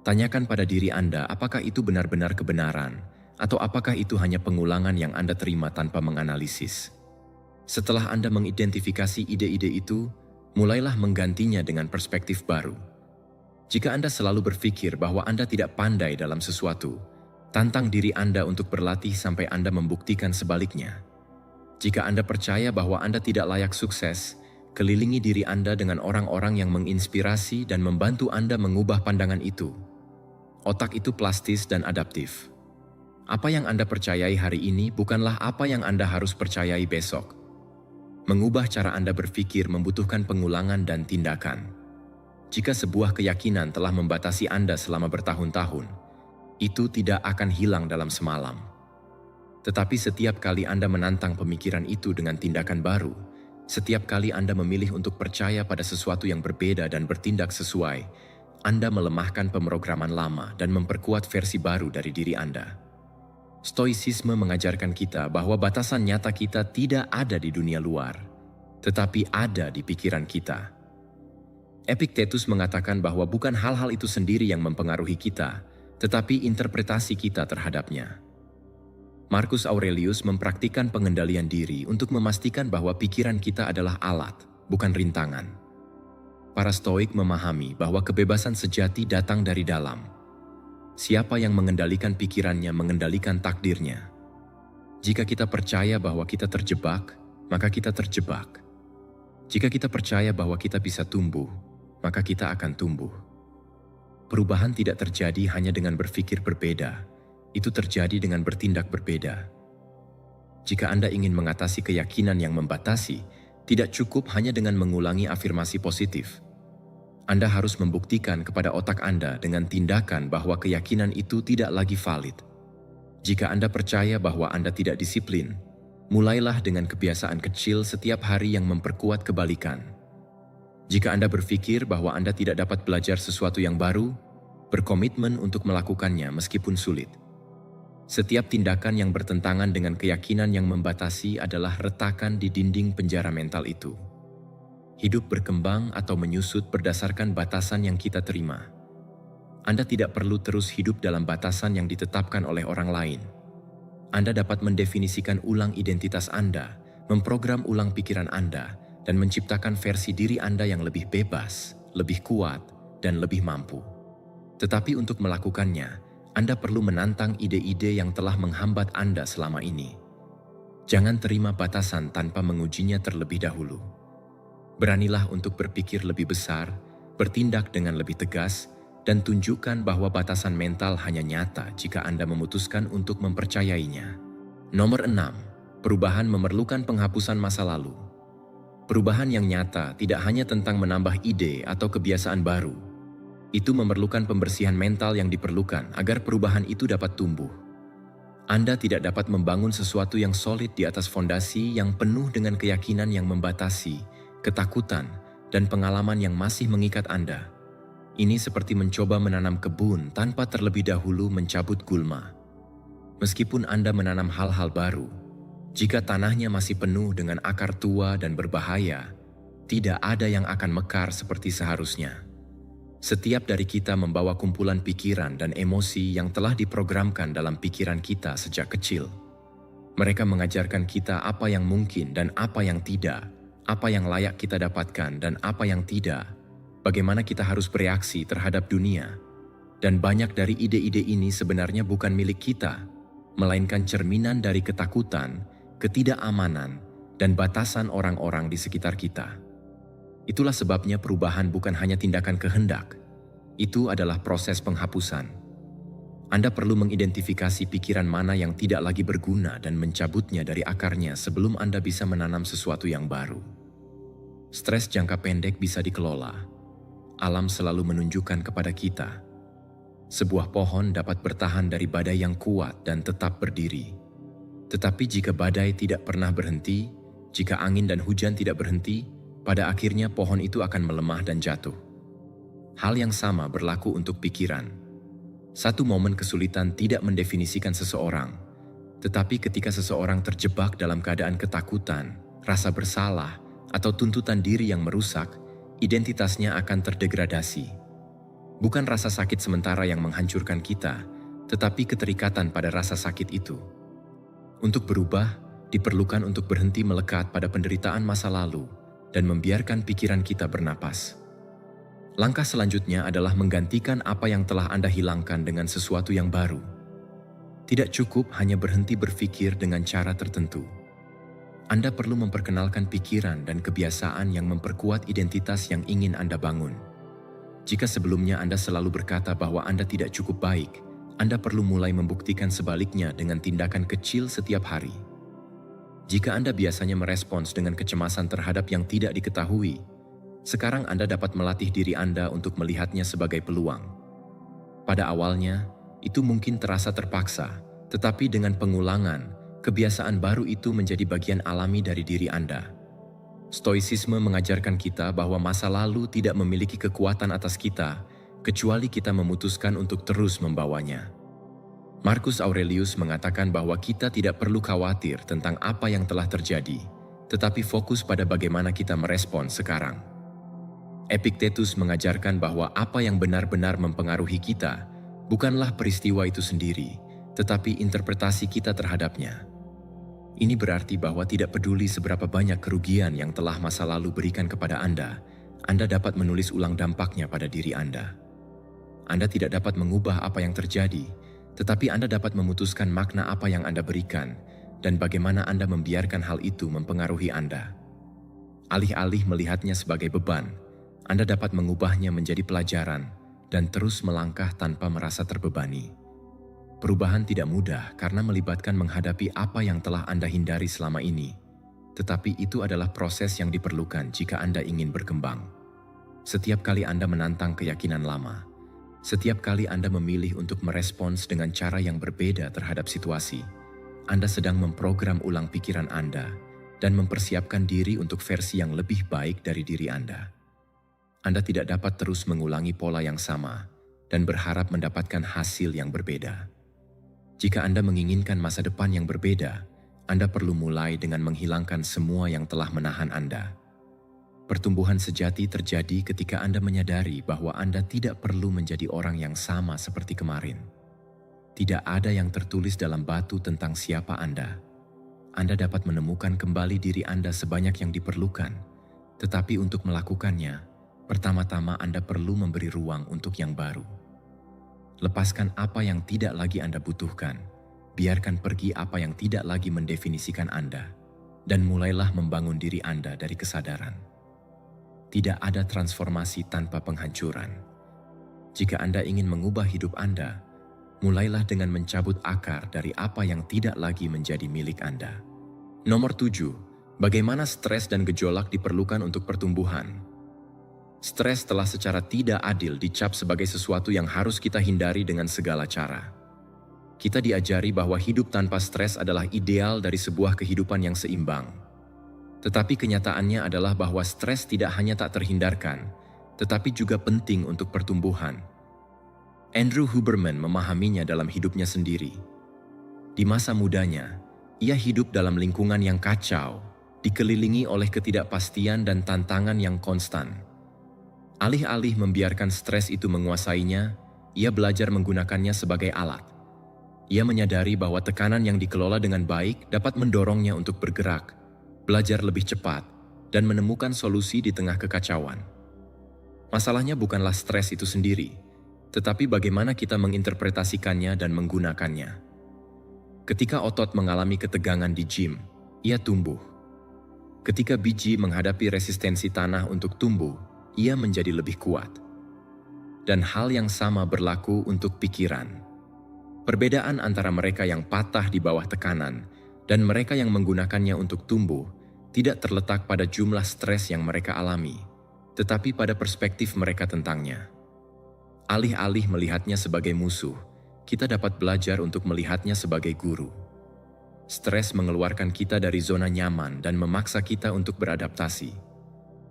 Tanyakan pada diri Anda apakah itu benar-benar kebenaran, atau apakah itu hanya pengulangan yang Anda terima tanpa menganalisis. Setelah Anda mengidentifikasi ide-ide itu, mulailah menggantinya dengan perspektif baru. Jika Anda selalu berpikir bahwa Anda tidak pandai dalam sesuatu, tantang diri Anda untuk berlatih sampai Anda membuktikan sebaliknya. Jika Anda percaya bahwa Anda tidak layak sukses, kelilingi diri Anda dengan orang-orang yang menginspirasi dan membantu Anda mengubah pandangan itu. Otak itu plastis dan adaptif. Apa yang Anda percayai hari ini bukanlah apa yang Anda harus percayai besok. Mengubah cara Anda berpikir membutuhkan pengulangan dan tindakan. Jika sebuah keyakinan telah membatasi Anda selama bertahun-tahun, itu tidak akan hilang dalam semalam. Tetapi setiap kali Anda menantang pemikiran itu dengan tindakan baru, setiap kali Anda memilih untuk percaya pada sesuatu yang berbeda dan bertindak sesuai, Anda melemahkan pemrograman lama dan memperkuat versi baru dari diri Anda. Stoicisme mengajarkan kita bahwa batasan nyata kita tidak ada di dunia luar, tetapi ada di pikiran kita. Epictetus mengatakan bahwa bukan hal-hal itu sendiri yang mempengaruhi kita, tetapi interpretasi kita terhadapnya. Marcus Aurelius mempraktikkan pengendalian diri untuk memastikan bahwa pikiran kita adalah alat, bukan rintangan. Para Stoik memahami bahwa kebebasan sejati datang dari dalam. Siapa yang mengendalikan pikirannya mengendalikan takdirnya. Jika kita percaya bahwa kita terjebak, maka kita terjebak. Jika kita percaya bahwa kita bisa tumbuh, maka kita akan tumbuh. Perubahan tidak terjadi hanya dengan berpikir berbeda, itu terjadi dengan bertindak berbeda. Jika Anda ingin mengatasi keyakinan yang membatasi, tidak cukup hanya dengan mengulangi afirmasi positif. Anda harus membuktikan kepada otak Anda dengan tindakan bahwa keyakinan itu tidak lagi valid. Jika Anda percaya bahwa Anda tidak disiplin, mulailah dengan kebiasaan kecil setiap hari yang memperkuat kebalikan. Jika Anda berpikir bahwa Anda tidak dapat belajar sesuatu yang baru, berkomitmen untuk melakukannya meskipun sulit. Setiap tindakan yang bertentangan dengan keyakinan yang membatasi adalah retakan di dinding penjara mental itu. Hidup berkembang atau menyusut berdasarkan batasan yang kita terima. Anda tidak perlu terus hidup dalam batasan yang ditetapkan oleh orang lain. Anda dapat mendefinisikan ulang identitas Anda, memprogram ulang pikiran Anda, dan menciptakan versi diri Anda yang lebih bebas, lebih kuat, dan lebih mampu. Tetapi untuk melakukannya, Anda perlu menantang ide-ide yang telah menghambat Anda selama ini. Jangan terima batasan tanpa mengujinya terlebih dahulu. Beranilah untuk berpikir lebih besar, bertindak dengan lebih tegas, dan tunjukkan bahwa batasan mental hanya nyata jika Anda memutuskan untuk mempercayainya. Nomor 6. Perubahan memerlukan penghapusan masa lalu. Perubahan yang nyata tidak hanya tentang menambah ide atau kebiasaan baru. Itu memerlukan pembersihan mental yang diperlukan agar perubahan itu dapat tumbuh. Anda tidak dapat membangun sesuatu yang solid di atas fondasi yang penuh dengan keyakinan yang membatasi, ketakutan, dan pengalaman yang masih mengikat Anda. Ini seperti mencoba menanam kebun tanpa terlebih dahulu mencabut gulma. Meskipun Anda menanam hal-hal baru, jika tanahnya masih penuh dengan akar tua dan berbahaya, tidak ada yang akan mekar seperti seharusnya. Setiap dari kita membawa kumpulan pikiran dan emosi yang telah diprogramkan dalam pikiran kita sejak kecil. Mereka mengajarkan kita apa yang mungkin dan apa yang tidak, apa yang layak kita dapatkan dan apa yang tidak, bagaimana kita harus bereaksi terhadap dunia. Dan banyak dari ide-ide ini sebenarnya bukan milik kita, melainkan cerminan dari ketakutan, ketidakamanan, dan batasan orang-orang di sekitar kita. Itulah sebabnya perubahan bukan hanya tindakan kehendak, itu adalah proses penghapusan. Anda perlu mengidentifikasi pikiran mana yang tidak lagi berguna dan mencabutnya dari akarnya sebelum Anda bisa menanam sesuatu yang baru. Stres jangka pendek bisa dikelola. Alam selalu menunjukkan kepada kita. Sebuah pohon dapat bertahan dari badai yang kuat dan tetap berdiri. Tetapi jika badai tidak pernah berhenti, jika angin dan hujan tidak berhenti, pada akhirnya pohon itu akan melemah dan jatuh. Hal yang sama berlaku untuk pikiran. Satu momen kesulitan tidak mendefinisikan seseorang, tetapi ketika seseorang terjebak dalam keadaan ketakutan, rasa bersalah, atau tuntutan diri yang merusak, identitasnya akan terdegradasi. Bukan rasa sakit sementara yang menghancurkan kita, tetapi keterikatan pada rasa sakit itu. Untuk berubah, diperlukan untuk berhenti melekat pada penderitaan masa lalu dan membiarkan pikiran kita bernapas. Langkah selanjutnya adalah menggantikan apa yang telah Anda hilangkan dengan sesuatu yang baru. Tidak cukup hanya berhenti berpikir dengan cara tertentu. Anda perlu memperkenalkan pikiran dan kebiasaan yang memperkuat identitas yang ingin Anda bangun. Jika sebelumnya Anda selalu berkata bahwa Anda tidak cukup baik, Anda perlu mulai membuktikan sebaliknya dengan tindakan kecil setiap hari. Jika Anda biasanya merespons dengan kecemasan terhadap yang tidak diketahui, sekarang Anda dapat melatih diri Anda untuk melihatnya sebagai peluang. Pada awalnya, itu mungkin terasa terpaksa, tetapi dengan pengulangan, kebiasaan baru itu menjadi bagian alami dari diri Anda. Stoicisme mengajarkan kita bahwa masa lalu tidak memiliki kekuatan atas kita, kecuali kita memutuskan untuk terus membawanya. Marcus Aurelius mengatakan bahwa kita tidak perlu khawatir tentang apa yang telah terjadi, tetapi fokus pada bagaimana kita merespon sekarang. Epictetus mengajarkan bahwa apa yang benar-benar mempengaruhi kita bukanlah peristiwa itu sendiri, tetapi interpretasi kita terhadapnya. Ini berarti bahwa tidak peduli seberapa banyak kerugian yang telah masa lalu berikan kepada Anda Anda dapat menulis ulang dampaknya pada diri Anda. Anda tidak dapat mengubah apa yang terjadi, tetapi Anda dapat memutuskan makna apa yang Anda berikan dan bagaimana Anda membiarkan hal itu mempengaruhi Anda. Alih-alih melihatnya sebagai beban, Anda dapat mengubahnya menjadi pelajaran dan terus melangkah tanpa merasa terbebani. Perubahan tidak mudah karena melibatkan menghadapi apa yang telah Anda hindari selama ini, tetapi itu adalah proses yang diperlukan jika Anda ingin berkembang. Setiap kali Anda menantang keyakinan lama, setiap kali Anda memilih untuk merespons dengan cara yang berbeda terhadap situasi, Anda sedang memprogram ulang pikiran Anda dan mempersiapkan diri untuk versi yang lebih baik dari diri Anda. Anda tidak dapat terus mengulangi pola yang sama dan berharap mendapatkan hasil yang berbeda. Jika Anda menginginkan masa depan yang berbeda, Anda perlu mulai dengan menghilangkan semua yang telah menahan Anda. Pertumbuhan sejati terjadi ketika Anda menyadari bahwa Anda tidak perlu menjadi orang yang sama seperti kemarin. Tidak ada yang tertulis dalam batu tentang siapa Anda. Anda dapat menemukan kembali diri Anda sebanyak yang diperlukan, tetapi untuk melakukannya, pertama-tama Anda perlu memberi ruang untuk yang baru. Lepaskan apa yang tidak lagi Anda butuhkan, biarkan pergi apa yang tidak lagi mendefinisikan Anda, dan mulailah membangun diri Anda dari kesadaran. Tidak ada transformasi tanpa penghancuran. Jika Anda ingin mengubah hidup Anda, mulailah dengan mencabut akar dari apa yang tidak lagi menjadi milik Anda. Nomor 7. Bagaimana stres dan gejolak diperlukan untuk pertumbuhan? Stres telah secara tidak adil dicap sebagai sesuatu yang harus kita hindari dengan segala cara. Kita diajari bahwa hidup tanpa stres adalah ideal dari sebuah kehidupan yang seimbang. Tetapi kenyataannya adalah bahwa stres tidak hanya tak terhindarkan, tetapi juga penting untuk pertumbuhan. Andrew Huberman memahaminya dalam hidupnya sendiri. Di masa mudanya, ia hidup dalam lingkungan yang kacau, dikelilingi oleh ketidakpastian dan tantangan yang konstan. Alih-alih membiarkan stres itu menguasainya, ia belajar menggunakannya sebagai alat. Ia menyadari bahwa tekanan yang dikelola dengan baik dapat mendorongnya untuk bergerak, belajar lebih cepat, dan menemukan solusi di tengah kekacauan. Masalahnya bukanlah stres itu sendiri, tetapi bagaimana kita menginterpretasikannya dan menggunakannya. Ketika otot mengalami ketegangan di gym, ia tumbuh. Ketika biji menghadapi resistensi tanah untuk tumbuh, ia menjadi lebih kuat. Dan hal yang sama berlaku untuk pikiran. Perbedaan antara mereka yang patah di bawah tekanan dan mereka yang menggunakannya untuk tumbuh tidak terletak pada jumlah stres yang mereka alami, tetapi pada perspektif mereka tentangnya. Alih-alih melihatnya sebagai musuh, kita dapat belajar untuk melihatnya sebagai guru. Stres mengeluarkan kita dari zona nyaman dan memaksa kita untuk beradaptasi.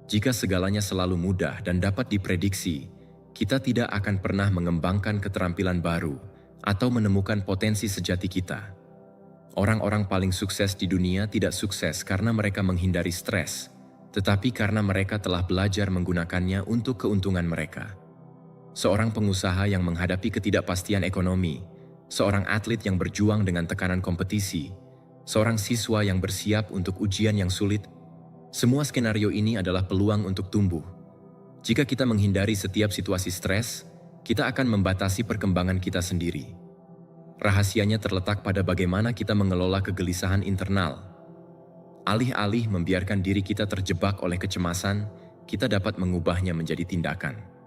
Jika segalanya selalu mudah dan dapat diprediksi, kita tidak akan pernah mengembangkan keterampilan baru atau menemukan potensi sejati kita. Orang-orang paling sukses di dunia tidak sukses karena mereka menghindari stres, tetapi karena mereka telah belajar menggunakannya untuk keuntungan mereka. Seorang pengusaha yang menghadapi ketidakpastian ekonomi, seorang atlet yang berjuang dengan tekanan kompetisi, seorang siswa yang bersiap untuk ujian yang sulit. Semua skenario ini adalah peluang untuk tumbuh. Jika kita menghindari setiap situasi stres, kita akan membatasi perkembangan kita sendiri. Rahasianya terletak pada bagaimana kita mengelola kegelisahan internal. Alih-alih membiarkan diri kita terjebak oleh kecemasan, kita dapat mengubahnya menjadi tindakan.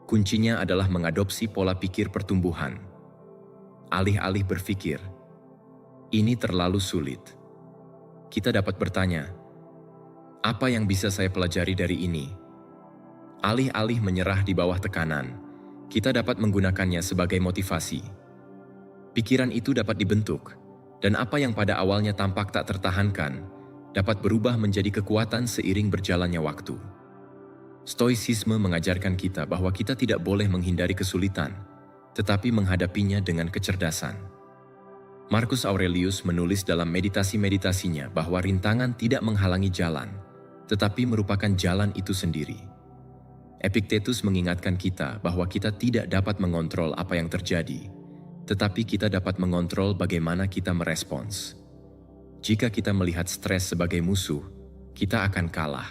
Kuncinya adalah mengadopsi pola pikir pertumbuhan. Alih-alih berpikir, ini terlalu sulit. Kita dapat bertanya, apa yang bisa saya pelajari dari ini? Alih-alih menyerah di bawah tekanan, kita dapat menggunakannya sebagai motivasi. Pikiran itu dapat dibentuk, dan apa yang pada awalnya tampak tak tertahankan, dapat berubah menjadi kekuatan seiring berjalannya waktu. Stoicisme mengajarkan kita bahwa kita tidak boleh menghindari kesulitan, tetapi menghadapinya dengan kecerdasan. Marcus Aurelius menulis dalam meditasi-meditasinya bahwa rintangan tidak menghalangi jalan, tetapi merupakan jalan itu sendiri. Epictetus mengingatkan kita bahwa kita tidak dapat mengontrol apa yang terjadi, tetapi kita dapat mengontrol bagaimana kita merespons. Jika kita melihat stres sebagai musuh, kita akan kalah.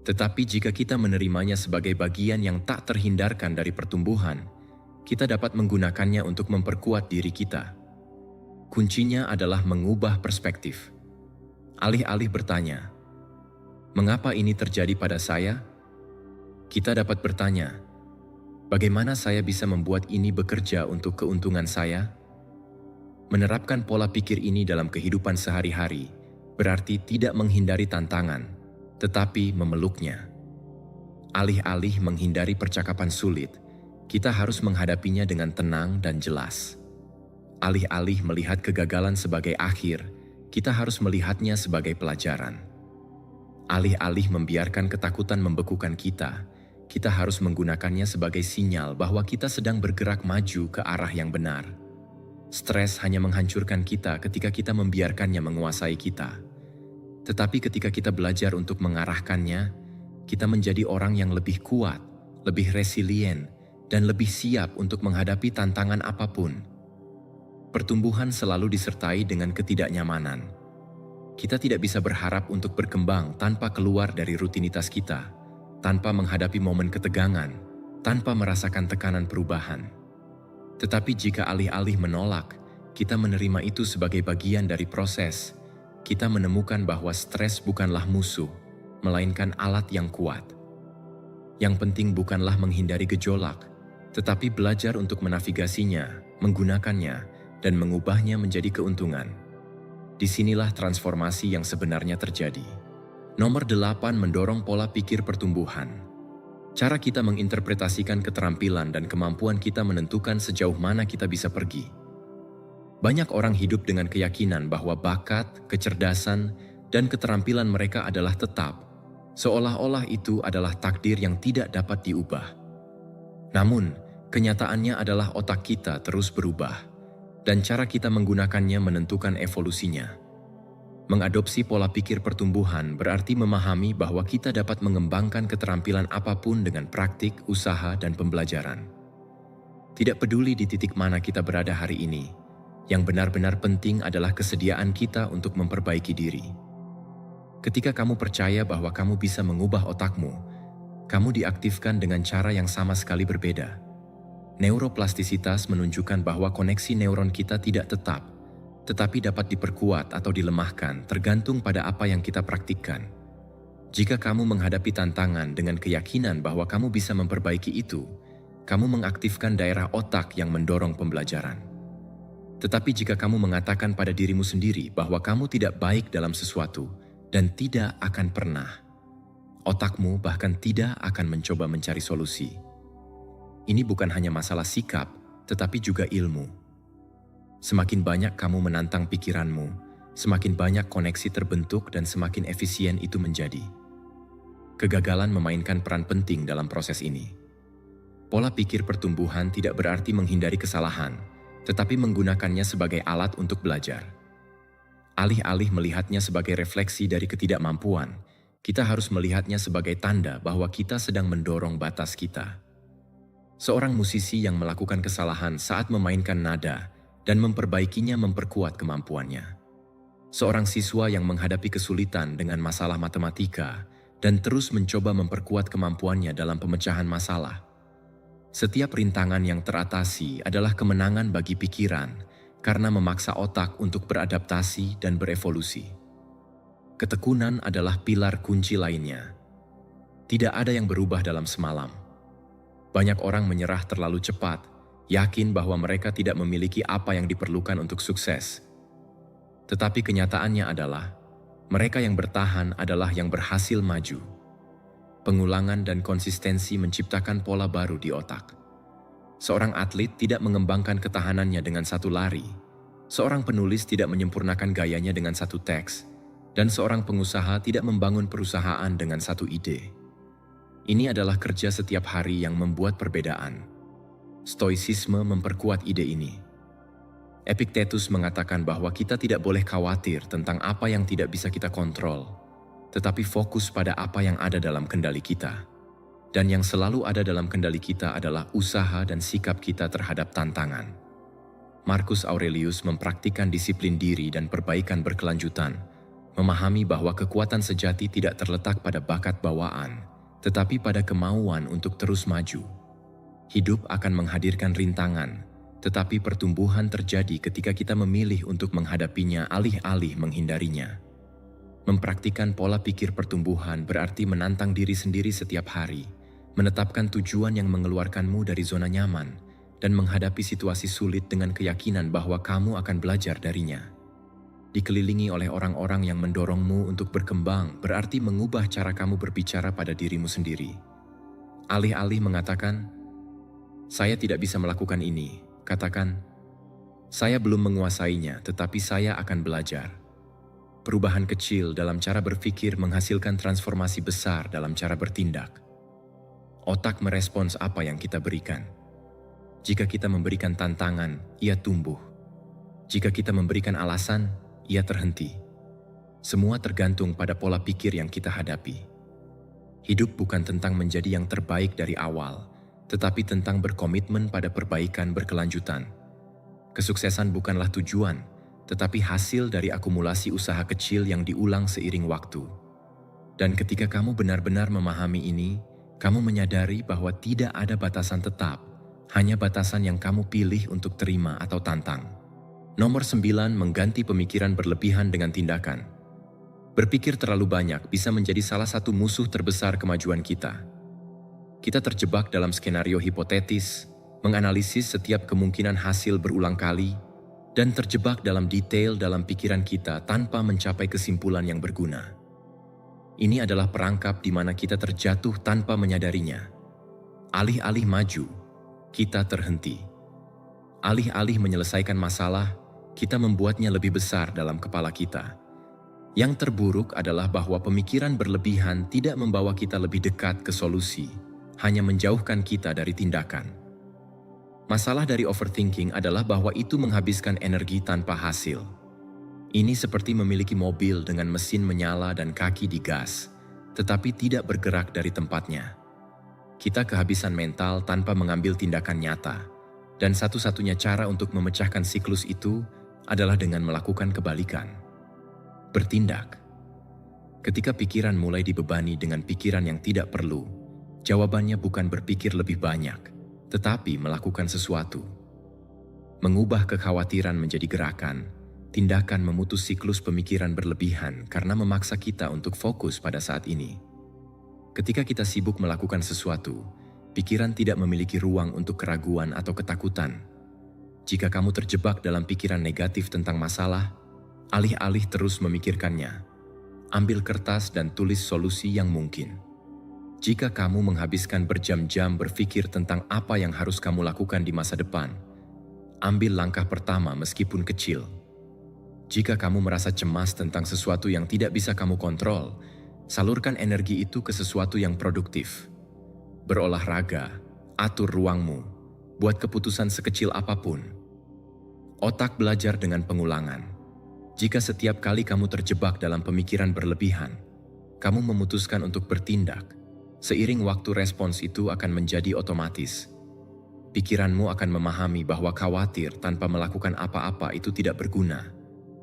Tetapi jika kita menerimanya sebagai bagian yang tak terhindarkan dari pertumbuhan, kita dapat menggunakannya untuk memperkuat diri kita. Kuncinya adalah mengubah perspektif. Alih-alih bertanya, "Mengapa ini terjadi pada saya?" kita dapat bertanya, "Bagaimana saya bisa membuat ini bekerja untuk keuntungan saya?" Menerapkan pola pikir ini dalam kehidupan sehari-hari berarti tidak menghindari tantangan, tetapi memeluknya. Alih-alih menghindari percakapan sulit, kita harus menghadapinya dengan tenang dan jelas. Alih-alih melihat kegagalan sebagai akhir, kita harus melihatnya sebagai pelajaran. Alih-alih membiarkan ketakutan membekukan kita harus menggunakannya sebagai sinyal bahwa kita sedang bergerak maju ke arah yang benar. Stres hanya menghancurkan kita ketika kita membiarkannya menguasai kita. Tetapi ketika kita belajar untuk mengarahkannya, kita menjadi orang yang lebih kuat, lebih resilient, dan lebih siap untuk menghadapi tantangan apapun. Pertumbuhan selalu disertai dengan ketidaknyamanan. Kita tidak bisa berharap untuk berkembang tanpa keluar dari rutinitas kita, tanpa menghadapi momen ketegangan, tanpa merasakan tekanan perubahan. Tetapi jika alih-alih menolak, kita menerima itu sebagai bagian dari proses, kita menemukan bahwa stres bukanlah musuh, melainkan alat yang kuat. Yang penting bukanlah menghindari gejolak, tetapi belajar untuk menavigasinya, menggunakannya, dan mengubahnya menjadi keuntungan. Disinilah transformasi yang sebenarnya terjadi. Nomor 8, mendorong pola pikir pertumbuhan. Cara kita menginterpretasikan keterampilan dan kemampuan kita menentukan sejauh mana kita bisa pergi. Banyak orang hidup dengan keyakinan bahwa bakat, kecerdasan, dan keterampilan mereka adalah tetap, seolah-olah itu adalah takdir yang tidak dapat diubah. Namun, kenyataannya adalah otak kita terus berubah, dan cara kita menggunakannya menentukan evolusinya. Mengadopsi pola pikir pertumbuhan berarti memahami bahwa kita dapat mengembangkan keterampilan apapun dengan praktik, usaha, dan pembelajaran. Tidak peduli di titik mana kita berada hari ini, yang benar-benar penting adalah kesediaan kita untuk memperbaiki diri. Ketika kamu percaya bahwa kamu bisa mengubah otakmu, kamu diaktifkan dengan cara yang sama sekali berbeda. Neuroplastisitas menunjukkan bahwa koneksi neuron kita tidak tetap, tetapi dapat diperkuat atau dilemahkan tergantung pada apa yang kita praktikkan. Jika kamu menghadapi tantangan dengan keyakinan bahwa kamu bisa memperbaiki itu, kamu mengaktifkan daerah otak yang mendorong pembelajaran. Tetapi jika kamu mengatakan pada dirimu sendiri bahwa kamu tidak baik dalam sesuatu dan tidak akan pernah, otakmu bahkan tidak akan mencoba mencari solusi. Ini bukan hanya masalah sikap, tetapi juga ilmu. Semakin banyak kamu menantang pikiranmu, semakin banyak koneksi terbentuk dan semakin efisien itu menjadi. Kegagalan memainkan peran penting dalam proses ini. Pola pikir pertumbuhan tidak berarti menghindari kesalahan, tetapi menggunakannya sebagai alat untuk belajar. Alih-alih melihatnya sebagai refleksi dari ketidakmampuan, kita harus melihatnya sebagai tanda bahwa kita sedang mendorong batas kita. Seorang musisi yang melakukan kesalahan saat memainkan nada dan memperbaikinya memperkuat kemampuannya. Seorang siswa yang menghadapi kesulitan dengan masalah matematika dan terus mencoba memperkuat kemampuannya dalam pemecahan masalah. Setiap rintangan yang teratasi adalah kemenangan bagi pikiran karena memaksa otak untuk beradaptasi dan berevolusi. Ketekunan adalah pilar kunci lainnya. Tidak ada yang berubah dalam semalam. Banyak orang menyerah terlalu cepat, yakin bahwa mereka tidak memiliki apa yang diperlukan untuk sukses. Tetapi kenyataannya adalah, mereka yang bertahan adalah yang berhasil maju. Pengulangan dan konsistensi menciptakan pola baru di otak. Seorang atlet tidak mengembangkan ketahanannya dengan satu lari. Seorang penulis tidak menyempurnakan gayanya dengan satu teks. Dan seorang pengusaha tidak membangun perusahaan dengan satu ide. Ini adalah kerja setiap hari yang membuat perbedaan. Stoicisme memperkuat ide ini. Epictetus mengatakan bahwa kita tidak boleh khawatir tentang apa yang tidak bisa kita kontrol, tetapi fokus pada apa yang ada dalam kendali kita. Dan yang selalu ada dalam kendali kita adalah usaha dan sikap kita terhadap tantangan. Marcus Aurelius mempraktikkan disiplin diri dan perbaikan berkelanjutan, Memahami bahwa kekuatan sejati tidak terletak pada bakat bawaan, tetapi pada kemauan untuk terus maju. Hidup akan menghadirkan rintangan, tetapi pertumbuhan terjadi ketika kita memilih untuk menghadapinya alih-alih menghindarinya. Mempraktikkan pola pikir pertumbuhan berarti menantang diri sendiri setiap hari, menetapkan tujuan yang mengeluarkanmu dari zona nyaman, dan menghadapi situasi sulit dengan keyakinan bahwa kamu akan belajar darinya. Dikelilingi oleh orang-orang yang mendorongmu untuk berkembang berarti mengubah cara kamu berbicara pada dirimu sendiri. Alih-alih mengatakan, "Saya tidak bisa melakukan ini," katakan, "Saya belum menguasainya, tetapi saya akan belajar." Perubahan kecil dalam cara berpikir menghasilkan transformasi besar dalam cara bertindak. Otak merespons apa yang kita berikan. Jika kita memberikan tantangan, ia tumbuh. Jika kita memberikan alasan, ia terhenti. Semua tergantung pada pola pikir yang kita hadapi. Hidup bukan tentang menjadi yang terbaik dari awal, tetapi tentang berkomitmen pada perbaikan berkelanjutan. Kesuksesan bukanlah tujuan, tetapi hasil dari akumulasi usaha kecil yang diulang seiring waktu. Dan ketika kamu benar-benar memahami ini, kamu menyadari bahwa tidak ada batasan tetap, hanya batasan yang kamu pilih untuk terima atau tantang. Nomor 9, mengganti pemikiran berlebihan dengan tindakan. Berpikir terlalu banyak bisa menjadi salah satu musuh terbesar kemajuan kita. Kita terjebak dalam skenario hipotetis, menganalisis setiap kemungkinan hasil berulang kali, dan terjebak dalam detail dalam pikiran kita tanpa mencapai kesimpulan yang berguna. Ini adalah perangkap di mana kita terjatuh tanpa menyadarinya. Alih-alih maju, kita terhenti. Alih-alih menyelesaikan masalah, kita membuatnya lebih besar dalam kepala kita. Yang terburuk adalah bahwa pemikiran berlebihan tidak membawa kita lebih dekat ke solusi, hanya menjauhkan kita dari tindakan. Masalah dari overthinking adalah bahwa itu menghabiskan energi tanpa hasil. Ini seperti memiliki mobil dengan mesin menyala dan kaki digas, tetapi tidak bergerak dari tempatnya. Kita kehabisan mental tanpa mengambil tindakan nyata, dan satu-satunya cara untuk memecahkan siklus itu adalah dengan melakukan kebalikan. Bertindak. Ketika pikiran mulai dibebani dengan pikiran yang tidak perlu, jawabannya bukan berpikir lebih banyak, tetapi melakukan sesuatu. Mengubah kekhawatiran menjadi gerakan, tindakan memutus siklus pemikiran berlebihan karena memaksa kita untuk fokus pada saat ini. Ketika kita sibuk melakukan sesuatu, pikiran tidak memiliki ruang untuk keraguan atau ketakutan. Jika kamu terjebak dalam pikiran negatif tentang masalah, alih-alih terus memikirkannya, ambil kertas dan tulis solusi yang mungkin. Jika kamu menghabiskan berjam-jam berpikir tentang apa yang harus kamu lakukan di masa depan, ambil langkah pertama meskipun kecil. Jika kamu merasa cemas tentang sesuatu yang tidak bisa kamu kontrol, salurkan energi itu ke sesuatu yang produktif. Berolahraga, atur ruangmu, buat keputusan sekecil apapun. Otak belajar dengan pengulangan. Jika setiap kali kamu terjebak dalam pemikiran berlebihan, kamu memutuskan untuk bertindak, seiring waktu respons itu akan menjadi otomatis. Pikiranmu akan memahami bahwa khawatir tanpa melakukan apa-apa itu tidak berguna,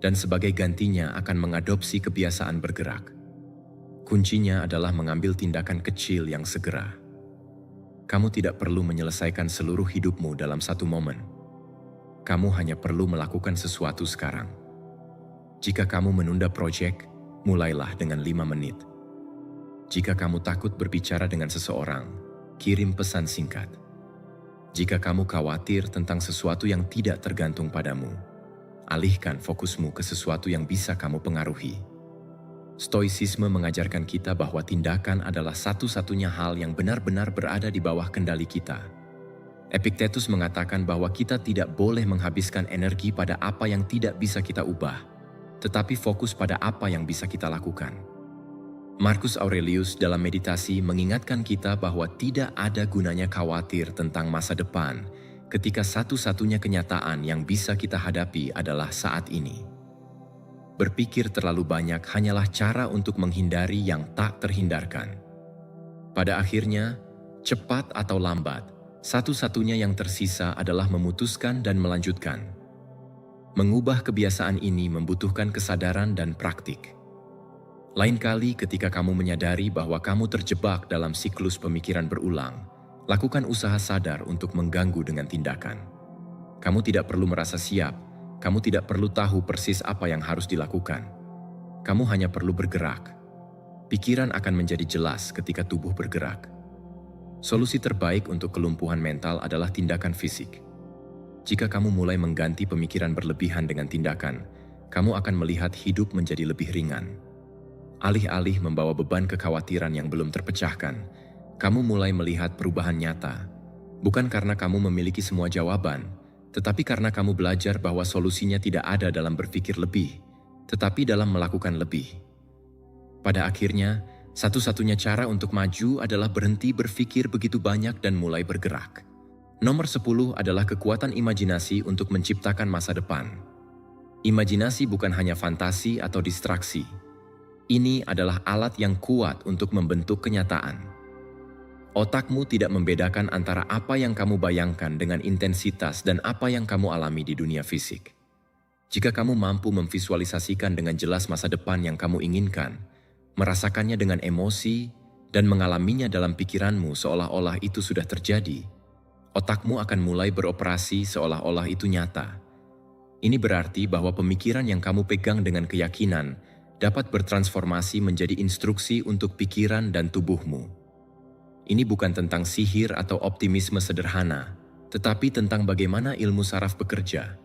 dan sebagai gantinya akan mengadopsi kebiasaan bergerak. Kuncinya adalah mengambil tindakan kecil yang segera. Kamu tidak perlu menyelesaikan seluruh hidupmu dalam satu momen. Kamu hanya perlu melakukan sesuatu sekarang. Jika kamu menunda proyek, mulailah dengan 5 menit. Jika kamu takut berbicara dengan seseorang, kirim pesan singkat. Jika kamu khawatir tentang sesuatu yang tidak tergantung padamu, alihkan fokusmu ke sesuatu yang bisa kamu pengaruhi. Stoicisme mengajarkan kita bahwa tindakan adalah satu-satunya hal yang benar-benar berada di bawah kendali kita. Epictetus mengatakan bahwa kita tidak boleh menghabiskan energi pada apa yang tidak bisa kita ubah, tetapi fokus pada apa yang bisa kita lakukan. Marcus Aurelius dalam meditasi mengingatkan kita bahwa tidak ada gunanya khawatir tentang masa depan ketika satu-satunya kenyataan yang bisa kita hadapi adalah saat ini. Berpikir terlalu banyak hanyalah cara untuk menghindari yang tak terhindarkan. Pada akhirnya, cepat atau lambat, satu-satunya yang tersisa adalah memutuskan dan melanjutkan. Mengubah kebiasaan ini membutuhkan kesadaran dan praktik. Lain kali ketika kamu menyadari bahwa kamu terjebak dalam siklus pemikiran berulang, lakukan usaha sadar untuk mengganggu dengan tindakan. Kamu tidak perlu merasa siap, kamu tidak perlu tahu persis apa yang harus dilakukan. Kamu hanya perlu bergerak. Pikiran akan menjadi jelas ketika tubuh bergerak. Solusi terbaik untuk kelumpuhan mental adalah tindakan fisik. Jika kamu mulai mengganti pemikiran berlebihan dengan tindakan, kamu akan melihat hidup menjadi lebih ringan. Alih-alih membawa beban kekhawatiran yang belum terpecahkan, kamu mulai melihat perubahan nyata. Bukan karena kamu memiliki semua jawaban, tetapi karena kamu belajar bahwa solusinya tidak ada dalam berpikir lebih, tetapi dalam melakukan lebih. Pada akhirnya, satu-satunya cara untuk maju adalah berhenti berpikir begitu banyak dan mulai bergerak. Nomor 10 adalah kekuatan imajinasi untuk menciptakan masa depan. Imajinasi bukan hanya fantasi atau distraksi. Ini adalah alat yang kuat untuk membentuk kenyataan. Otakmu tidak membedakan antara apa yang kamu bayangkan dengan intensitas dan apa yang kamu alami di dunia fisik. Jika kamu mampu memvisualisasikan dengan jelas masa depan yang kamu inginkan, merasakannya dengan emosi, dan mengalaminya dalam pikiranmu seolah-olah itu sudah terjadi, otakmu akan mulai beroperasi seolah-olah itu nyata. Ini berarti bahwa pemikiran yang kamu pegang dengan keyakinan dapat bertransformasi menjadi instruksi untuk pikiran dan tubuhmu. Ini bukan tentang sihir atau optimisme sederhana, tetapi tentang bagaimana ilmu saraf bekerja.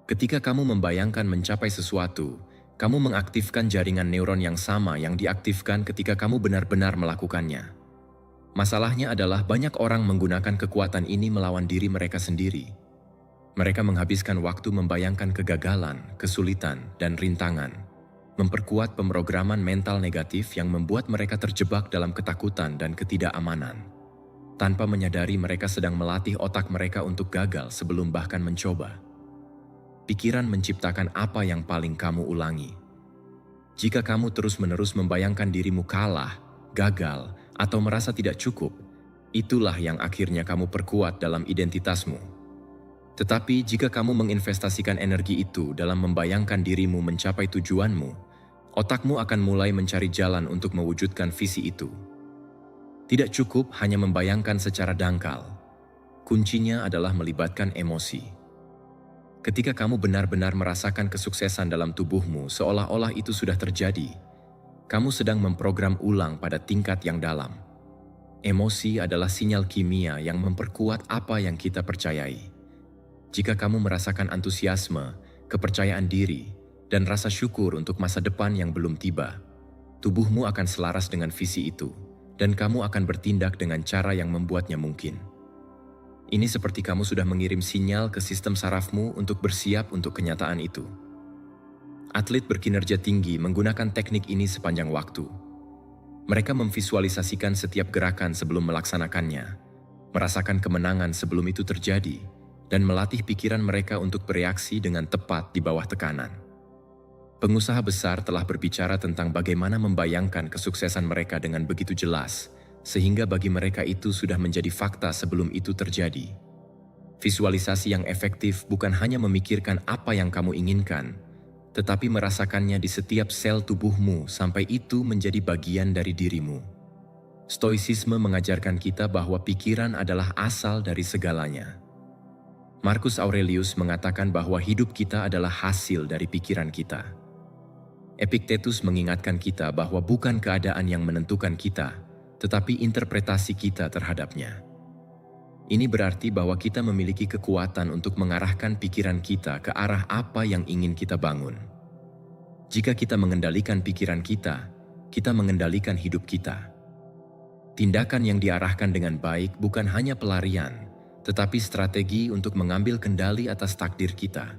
Ketika kamu membayangkan mencapai sesuatu, kamu mengaktifkan jaringan neuron yang sama yang diaktifkan ketika kamu benar-benar melakukannya. Masalahnya adalah banyak orang menggunakan kekuatan ini melawan diri mereka sendiri. Mereka menghabiskan waktu membayangkan kegagalan, kesulitan, dan rintangan. Memperkuat pemrograman mental negatif yang membuat mereka terjebak dalam ketakutan dan ketidakamanan. Tanpa menyadari mereka sedang melatih otak mereka untuk gagal sebelum bahkan mencoba. Pikiran menciptakan apa yang paling kamu ulangi. Jika kamu terus-menerus membayangkan dirimu kalah, gagal, atau merasa tidak cukup, itulah yang akhirnya kamu perkuat dalam identitasmu. Tetapi jika kamu menginvestasikan energi itu dalam membayangkan dirimu mencapai tujuanmu, otakmu akan mulai mencari jalan untuk mewujudkan visi itu. Tidak cukup hanya membayangkan secara dangkal. Kuncinya adalah melibatkan emosi. Ketika kamu benar-benar merasakan kesuksesan dalam tubuhmu seolah-olah itu sudah terjadi, kamu sedang memprogram ulang pada tingkat yang dalam. Emosi adalah sinyal kimia yang memperkuat apa yang kita percayai. Jika kamu merasakan antusiasme, kepercayaan diri, dan rasa syukur untuk masa depan yang belum tiba, tubuhmu akan selaras dengan visi itu, dan kamu akan bertindak dengan cara yang membuatnya mungkin. Ini seperti kamu sudah mengirim sinyal ke sistem sarafmu untuk bersiap untuk kenyataan itu. Atlet berkinerja tinggi menggunakan teknik ini sepanjang waktu. Mereka memvisualisasikan setiap gerakan sebelum melaksanakannya, merasakan kemenangan sebelum itu terjadi, dan melatih pikiran mereka untuk bereaksi dengan tepat di bawah tekanan. Pengusaha besar telah berbicara tentang bagaimana membayangkan kesuksesan mereka dengan begitu jelas, sehingga bagi mereka itu sudah menjadi fakta sebelum itu terjadi. Visualisasi yang efektif bukan hanya memikirkan apa yang kamu inginkan, tetapi merasakannya di setiap sel tubuhmu sampai itu menjadi bagian dari dirimu. Stoicisme mengajarkan kita bahwa pikiran adalah asal dari segalanya. Marcus Aurelius mengatakan bahwa hidup kita adalah hasil dari pikiran kita. Epictetus mengingatkan kita bahwa bukan keadaan yang menentukan kita, tetapi interpretasi kita terhadapnya. Ini berarti bahwa kita memiliki kekuatan untuk mengarahkan pikiran kita ke arah apa yang ingin kita bangun. Jika kita mengendalikan pikiran kita, kita mengendalikan hidup kita. Tindakan yang diarahkan dengan baik bukan hanya pelarian, tetapi strategi untuk mengambil kendali atas takdir kita.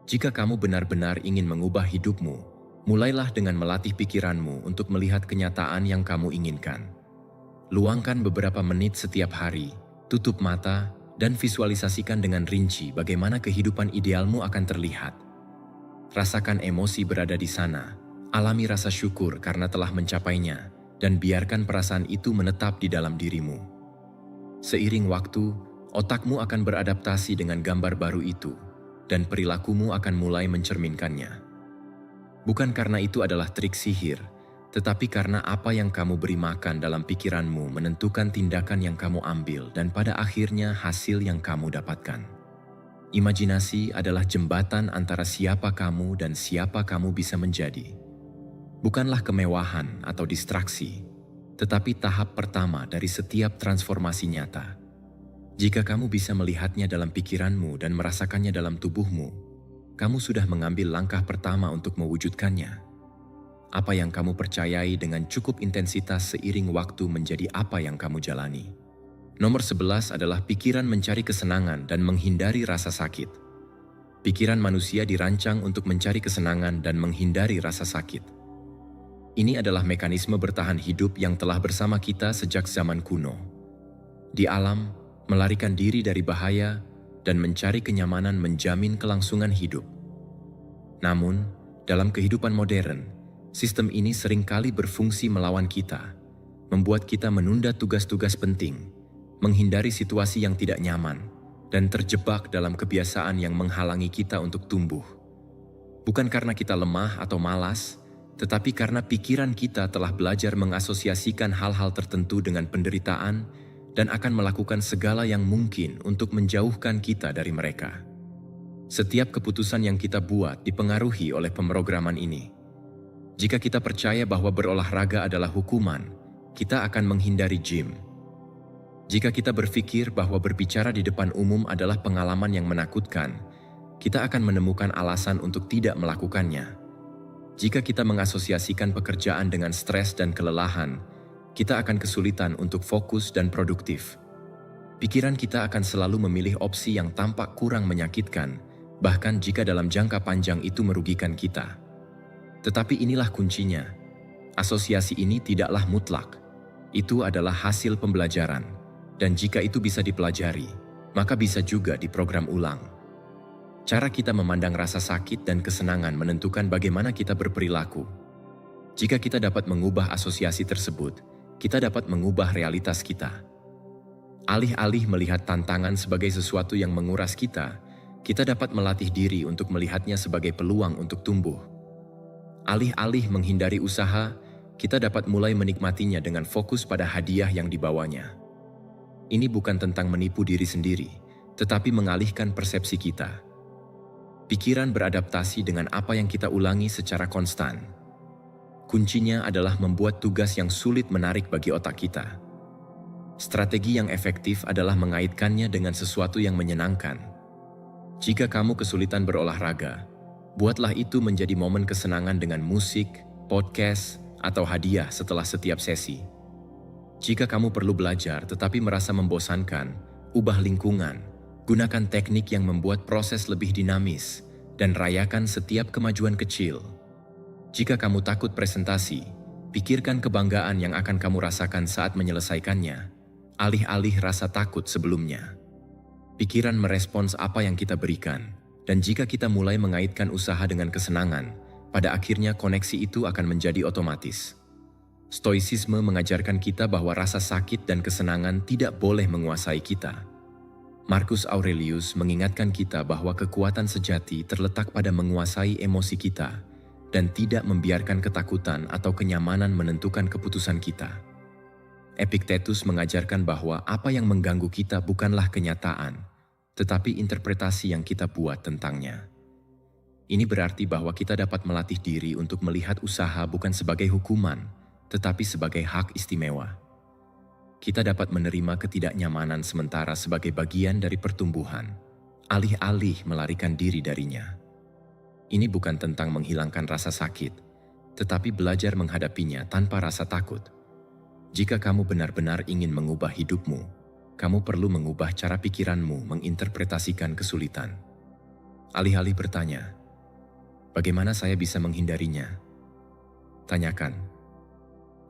Jika kamu benar-benar ingin mengubah hidupmu, mulailah dengan melatih pikiranmu untuk melihat kenyataan yang kamu inginkan. Luangkan beberapa menit setiap hari, tutup mata, dan visualisasikan dengan rinci bagaimana kehidupan idealmu akan terlihat. Rasakan emosi berada di sana, alami rasa syukur karena telah mencapainya, dan biarkan perasaan itu menetap di dalam dirimu. Seiring waktu, otakmu akan beradaptasi dengan gambar baru itu, dan perilakumu akan mulai mencerminkannya. Bukan karena itu adalah trik sihir, tetapi karena apa yang kamu beri makan dalam pikiranmu menentukan tindakan yang kamu ambil dan pada akhirnya hasil yang kamu dapatkan. Imajinasi adalah jembatan antara siapa kamu dan siapa kamu bisa menjadi. Bukanlah kemewahan atau distraksi, tetapi tahap pertama dari setiap transformasi nyata. Jika kamu bisa melihatnya dalam pikiranmu dan merasakannya dalam tubuhmu, kamu sudah mengambil langkah pertama untuk mewujudkannya. Apa yang kamu percayai dengan cukup intensitas seiring waktu menjadi apa yang kamu jalani. Nomor 11 adalah pikiran mencari kesenangan dan menghindari rasa sakit. Pikiran manusia dirancang untuk mencari kesenangan dan menghindari rasa sakit. Ini adalah mekanisme bertahan hidup yang telah bersama kita sejak zaman kuno. Di alam, melarikan diri dari bahaya dan mencari kenyamanan menjamin kelangsungan hidup. Namun, dalam kehidupan modern, sistem ini seringkali berfungsi melawan kita, membuat kita menunda tugas-tugas penting, menghindari situasi yang tidak nyaman, dan terjebak dalam kebiasaan yang menghalangi kita untuk tumbuh. Bukan karena kita lemah atau malas, tetapi karena pikiran kita telah belajar mengasosiasikan hal-hal tertentu dengan penderitaan dan akan melakukan segala yang mungkin untuk menjauhkan kita dari mereka. Setiap keputusan yang kita buat dipengaruhi oleh pemrograman ini. Jika kita percaya bahwa berolahraga adalah hukuman, kita akan menghindari gym. Jika kita berpikir bahwa berbicara di depan umum adalah pengalaman yang menakutkan, kita akan menemukan alasan untuk tidak melakukannya. Jika kita mengasosiasikan pekerjaan dengan stres dan kelelahan, kita akan kesulitan untuk fokus dan produktif. Pikiran kita akan selalu memilih opsi yang tampak kurang menyakitkan, bahkan jika dalam jangka panjang itu merugikan kita. Tetapi inilah kuncinya. Asosiasi ini tidaklah mutlak. Itu adalah hasil pembelajaran. Dan jika itu bisa dipelajari, maka bisa juga diprogram ulang. Cara kita memandang rasa sakit dan kesenangan menentukan bagaimana kita berperilaku. Jika kita dapat mengubah asosiasi tersebut, kita dapat mengubah realitas kita. Alih-alih melihat tantangan sebagai sesuatu yang menguras kita dapat melatih diri untuk melihatnya sebagai peluang untuk tumbuh. Alih-alih menghindari usaha, kita dapat mulai menikmatinya dengan fokus pada hadiah yang dibawanya. Ini bukan tentang menipu diri sendiri, tetapi mengalihkan persepsi kita. Pikiran beradaptasi dengan apa yang kita ulangi secara konstan. Kuncinya adalah membuat tugas yang sulit menarik bagi otak kita. Strategi yang efektif adalah mengaitkannya dengan sesuatu yang menyenangkan. Jika kamu kesulitan berolahraga, buatlah itu menjadi momen kesenangan dengan musik, podcast, atau hadiah setelah setiap sesi. Jika kamu perlu belajar tetapi merasa membosankan, ubah lingkungan. Gunakan teknik yang membuat proses lebih dinamis dan rayakan setiap kemajuan kecil. Jika kamu takut presentasi, pikirkan kebanggaan yang akan kamu rasakan saat menyelesaikannya, alih-alih rasa takut sebelumnya. Pikiran merespons apa yang kita berikan, dan jika kita mulai mengaitkan usaha dengan kesenangan, pada akhirnya koneksi itu akan menjadi otomatis. Stoicisme mengajarkan kita bahwa rasa sakit dan kesenangan tidak boleh menguasai kita. Marcus Aurelius mengingatkan kita bahwa kekuatan sejati terletak pada menguasai emosi kita dan tidak membiarkan ketakutan atau kenyamanan menentukan keputusan kita. Epictetus mengajarkan bahwa apa yang mengganggu kita bukanlah kenyataan, tetapi interpretasi yang kita buat tentangnya. Ini berarti bahwa kita dapat melatih diri untuk melihat usaha bukan sebagai hukuman, tetapi sebagai hak istimewa. Kita dapat menerima ketidaknyamanan sementara sebagai bagian dari pertumbuhan, alih-alih melarikan diri darinya. Ini bukan tentang menghilangkan rasa sakit, tetapi belajar menghadapinya tanpa rasa takut. Jika kamu benar-benar ingin mengubah hidupmu, kamu perlu mengubah cara pikiranmu menginterpretasikan kesulitan. Alih-alih bertanya, bagaimana saya bisa menghindarinya? Tanyakan,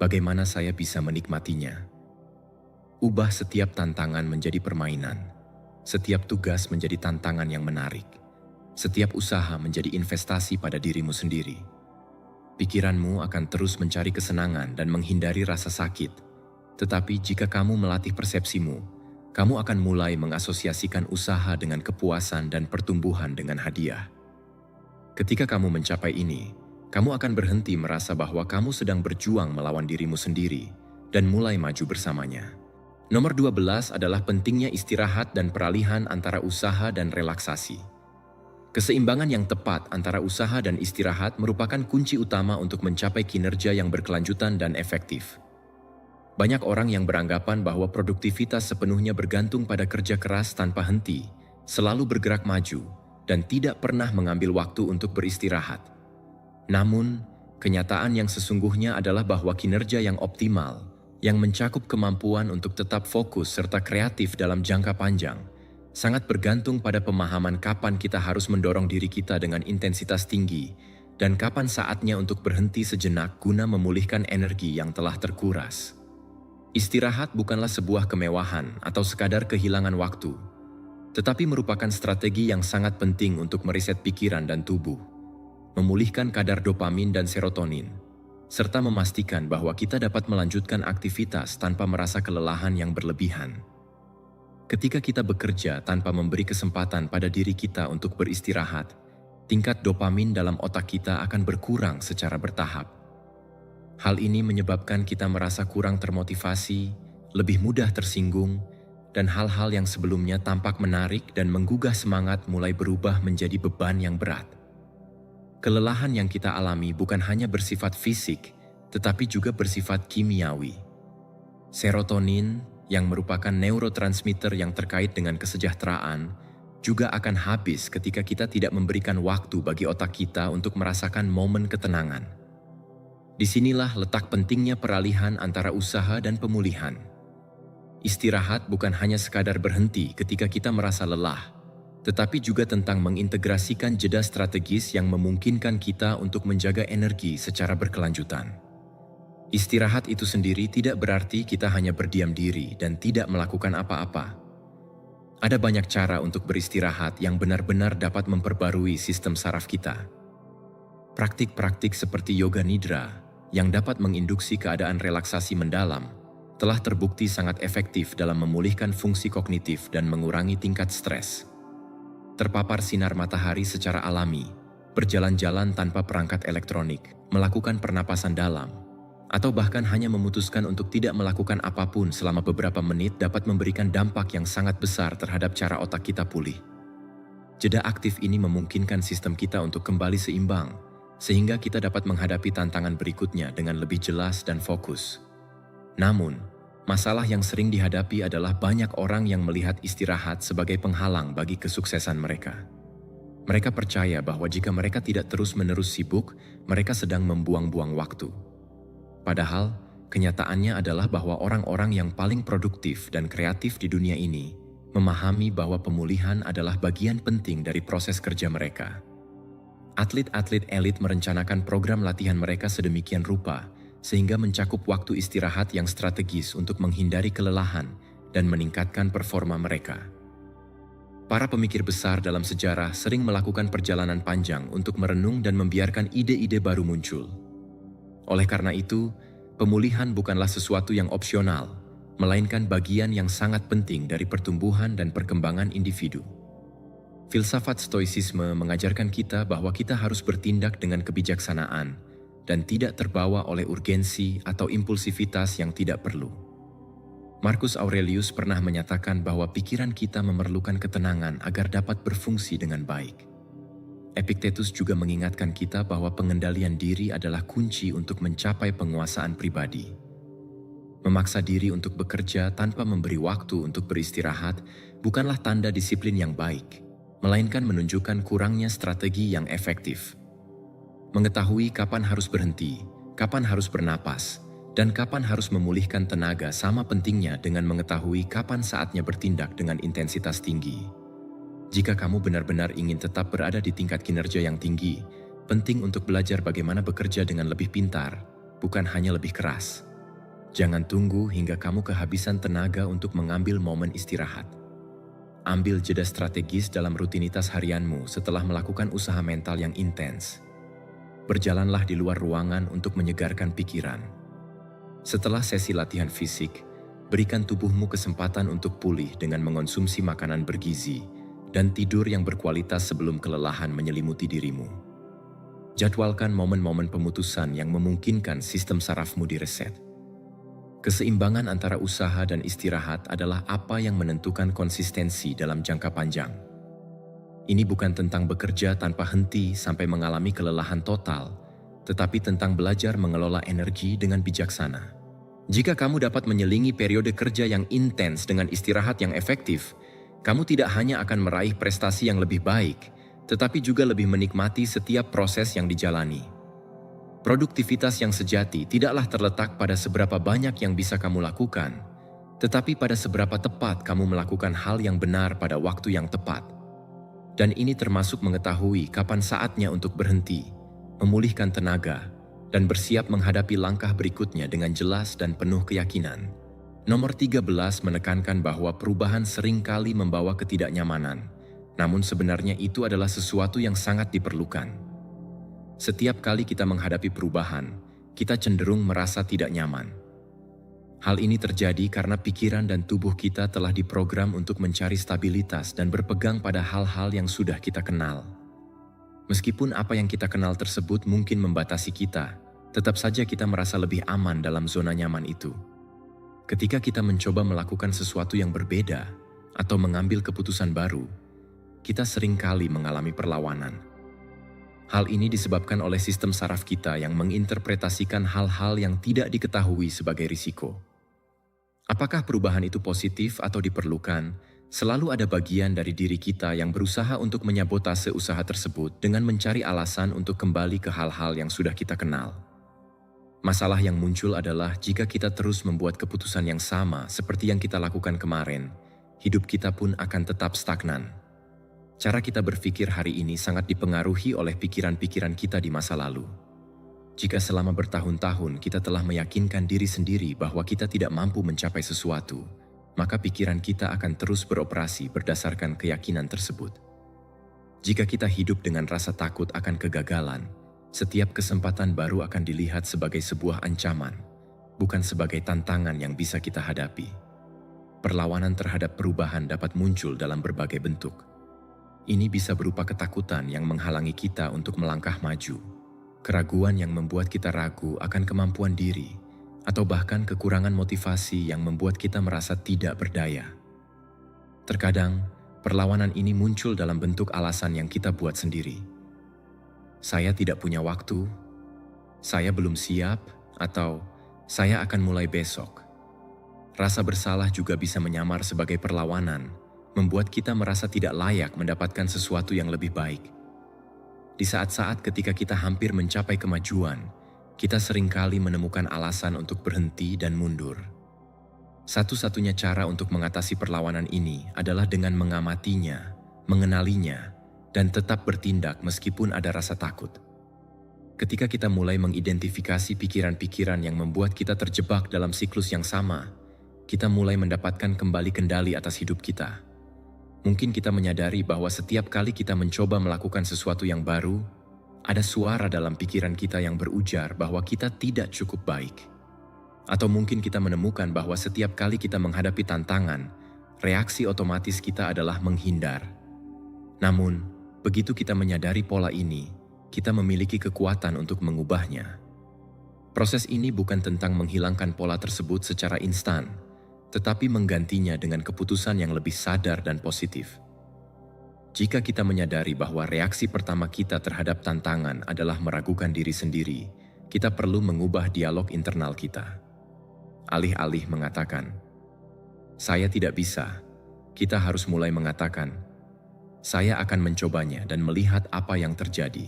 bagaimana saya bisa menikmatinya? Ubah setiap tantangan menjadi permainan, setiap tugas menjadi tantangan yang menarik, setiap usaha menjadi investasi pada dirimu sendiri. Pikiranmu akan terus mencari kesenangan dan menghindari rasa sakit, tetapi jika kamu melatih persepsimu, kamu akan mulai mengasosiasikan usaha dengan kepuasan dan pertumbuhan dengan hadiah. Ketika kamu mencapai ini, Kamu akan berhenti merasa bahwa kamu sedang berjuang melawan dirimu sendiri dan mulai maju bersamanya. Nomor 12 adalah pentingnya istirahat dan peralihan antara usaha dan relaksasi. Keseimbangan yang tepat antara usaha dan istirahat merupakan kunci utama untuk mencapai kinerja yang berkelanjutan dan efektif. Banyak orang yang beranggapan bahwa produktivitas sepenuhnya bergantung pada kerja keras tanpa henti, selalu bergerak maju, dan tidak pernah mengambil waktu untuk beristirahat. Namun, kenyataan yang sesungguhnya adalah bahwa kinerja yang optimal, yang mencakup kemampuan untuk tetap fokus serta kreatif dalam jangka panjang, sangat bergantung pada pemahaman kapan kita harus mendorong diri kita dengan intensitas tinggi dan kapan saatnya untuk berhenti sejenak guna memulihkan energi yang telah terkuras. Istirahat bukanlah sebuah kemewahan atau sekadar kehilangan waktu, tetapi merupakan strategi yang sangat penting untuk mereset pikiran dan tubuh, memulihkan kadar dopamin dan serotonin, serta memastikan bahwa kita dapat melanjutkan aktivitas tanpa merasa kelelahan yang berlebihan. Ketika kita bekerja tanpa memberi kesempatan pada diri kita untuk beristirahat, tingkat dopamin dalam otak kita akan berkurang secara bertahap. Hal ini menyebabkan kita merasa kurang termotivasi, lebih mudah tersinggung, dan hal-hal yang sebelumnya tampak menarik dan menggugah semangat mulai berubah menjadi beban yang berat. Kelelahan yang kita alami bukan hanya bersifat fisik, tetapi juga bersifat kimiawi. Serotonin, yang merupakan neurotransmitter yang terkait dengan kesejahteraan, juga akan habis ketika kita tidak memberikan waktu bagi otak kita untuk merasakan momen ketenangan. Disinilah letak pentingnya peralihan antara usaha dan pemulihan. Istirahat bukan hanya sekadar berhenti ketika kita merasa lelah, tetapi juga tentang mengintegrasikan jeda strategis yang memungkinkan kita untuk menjaga energi secara berkelanjutan. Istirahat itu sendiri tidak berarti kita hanya berdiam diri dan tidak melakukan apa-apa. Ada banyak cara untuk beristirahat yang benar-benar dapat memperbarui sistem saraf kita. Praktik-praktik seperti yoga nidra yang dapat menginduksi keadaan relaksasi mendalam telah terbukti sangat efektif dalam memulihkan fungsi kognitif dan mengurangi tingkat stres. Terpapar sinar matahari secara alami, berjalan-jalan tanpa perangkat elektronik, melakukan pernapasan dalam, atau bahkan hanya memutuskan untuk tidak melakukan apapun selama beberapa menit dapat memberikan dampak yang sangat besar terhadap cara otak kita pulih. Jeda aktif ini memungkinkan sistem kita untuk kembali seimbang, sehingga kita dapat menghadapi tantangan berikutnya dengan lebih jelas dan fokus. Namun, masalah yang sering dihadapi adalah banyak orang yang melihat istirahat sebagai penghalang bagi kesuksesan mereka. Mereka percaya bahwa jika mereka tidak terus-menerus sibuk, mereka sedang membuang-buang waktu. Padahal, kenyataannya adalah bahwa orang-orang yang paling produktif dan kreatif di dunia ini memahami bahwa pemulihan adalah bagian penting dari proses kerja mereka. Atlet-atlet elit merencanakan program latihan mereka sedemikian rupa sehingga mencakup waktu istirahat yang strategis untuk menghindari kelelahan dan meningkatkan performa mereka. Para pemikir besar dalam sejarah sering melakukan perjalanan panjang untuk merenung dan membiarkan ide-ide baru muncul. Oleh karena itu, pemulihan bukanlah sesuatu yang opsional, melainkan bagian yang sangat penting dari pertumbuhan dan perkembangan individu. Filsafat Stoicisme mengajarkan kita bahwa kita harus bertindak dengan kebijaksanaan dan tidak terbawa oleh urgensi atau impulsivitas yang tidak perlu. Marcus Aurelius pernah menyatakan bahwa pikiran kita memerlukan ketenangan agar dapat berfungsi dengan baik. Epictetus juga mengingatkan kita bahwa pengendalian diri adalah kunci untuk mencapai penguasaan pribadi. Memaksa diri untuk bekerja tanpa memberi waktu untuk beristirahat bukanlah tanda disiplin yang baik, melainkan menunjukkan kurangnya strategi yang efektif. Mengetahui kapan harus berhenti, kapan harus bernapas, dan kapan harus memulihkan tenaga sama pentingnya dengan mengetahui kapan saatnya bertindak dengan intensitas tinggi. Jika kamu benar-benar ingin tetap berada di tingkat kinerja yang tinggi, penting untuk belajar bagaimana bekerja dengan lebih pintar, bukan hanya lebih keras. Jangan tunggu hingga kamu kehabisan tenaga untuk mengambil momen istirahat. Ambil jeda strategis dalam rutinitas harianmu setelah melakukan usaha mental yang intens. Berjalanlah di luar ruangan untuk menyegarkan pikiran. Setelah sesi latihan fisik, berikan tubuhmu kesempatan untuk pulih dengan mengonsumsi makanan bergizi dan tidur yang berkualitas sebelum kelelahan menyelimuti dirimu. Jadwalkan momen-momen pemutusan yang memungkinkan sistem sarafmu direset. Keseimbangan antara usaha dan istirahat adalah apa yang menentukan konsistensi dalam jangka panjang. Ini bukan tentang bekerja tanpa henti sampai mengalami kelelahan total, tetapi tentang belajar mengelola energi dengan bijaksana. Jika kamu dapat menyelingi periode kerja yang intens dengan istirahat yang efektif, kamu tidak hanya akan meraih prestasi yang lebih baik, tetapi juga lebih menikmati setiap proses yang dijalani. Produktivitas yang sejati tidaklah terletak pada seberapa banyak yang bisa kamu lakukan, tetapi pada seberapa tepat kamu melakukan hal yang benar pada waktu yang tepat. Dan ini termasuk mengetahui kapan saatnya untuk berhenti, memulihkan tenaga, dan bersiap menghadapi langkah berikutnya dengan jelas dan penuh keyakinan. Nomor 13 menekankan bahwa perubahan seringkali membawa ketidaknyamanan, namun sebenarnya itu adalah sesuatu yang sangat diperlukan. Setiap kali kita menghadapi perubahan, kita cenderung merasa tidak nyaman. Hal ini terjadi karena pikiran dan tubuh kita telah diprogram untuk mencari stabilitas dan berpegang pada hal-hal yang sudah kita kenal. Meskipun apa yang kita kenal tersebut mungkin membatasi kita, tetap saja kita merasa lebih aman dalam zona nyaman itu. Ketika kita mencoba melakukan sesuatu yang berbeda atau mengambil keputusan baru, kita seringkali mengalami perlawanan. Hal ini disebabkan oleh sistem saraf kita yang menginterpretasikan hal-hal yang tidak diketahui sebagai risiko. Apakah perubahan itu positif atau diperlukan? Selalu ada bagian dari diri kita yang berusaha untuk menyabotase usaha tersebut dengan mencari alasan untuk kembali ke hal-hal yang sudah kita kenal. Masalah yang muncul adalah jika kita terus membuat keputusan yang sama seperti yang kita lakukan kemarin, hidup kita pun akan tetap stagnan. Cara kita berpikir hari ini sangat dipengaruhi oleh pikiran-pikiran kita di masa lalu. Jika selama bertahun-tahun kita telah meyakinkan diri sendiri bahwa kita tidak mampu mencapai sesuatu, maka pikiran kita akan terus beroperasi berdasarkan keyakinan tersebut. Jika kita hidup dengan rasa takut akan kegagalan, setiap kesempatan baru akan dilihat sebagai sebuah ancaman, bukan sebagai tantangan yang bisa kita hadapi. Perlawanan terhadap perubahan dapat muncul dalam berbagai bentuk. Ini bisa berupa ketakutan yang menghalangi kita untuk melangkah maju, keraguan yang membuat kita ragu akan kemampuan diri, atau bahkan kekurangan motivasi yang membuat kita merasa tidak berdaya. Terkadang, perlawanan ini muncul dalam bentuk alasan yang kita buat sendiri. Saya tidak punya waktu, saya belum siap, atau saya akan mulai besok. Rasa bersalah juga bisa menyamar sebagai perlawanan, membuat kita merasa tidak layak mendapatkan sesuatu yang lebih baik. Di saat-saat ketika kita hampir mencapai kemajuan, kita seringkali menemukan alasan untuk berhenti dan mundur. Satu-satunya cara untuk mengatasi perlawanan ini adalah dengan mengamatinya, mengenalinya, dan tetap bertindak meskipun ada rasa takut. Ketika kita mulai mengidentifikasi pikiran-pikiran yang membuat kita terjebak dalam siklus yang sama, kita mulai mendapatkan kembali kendali atas hidup kita. Mungkin kita menyadari bahwa setiap kali kita mencoba melakukan sesuatu yang baru, ada suara dalam pikiran kita yang berujar bahwa kita tidak cukup baik. Atau mungkin kita menemukan bahwa setiap kali kita menghadapi tantangan, reaksi otomatis kita adalah menghindar. Namun, begitu kita menyadari pola ini, kita memiliki kekuatan untuk mengubahnya. Proses ini bukan tentang menghilangkan pola tersebut secara instan, tetapi menggantinya dengan keputusan yang lebih sadar dan positif. Jika kita menyadari bahwa reaksi pertama kita terhadap tantangan adalah meragukan diri sendiri, kita perlu mengubah dialog internal kita. Alih-alih mengatakan, "Saya tidak bisa," kita harus mulai mengatakan, "Saya akan mencobanya dan melihat apa yang terjadi."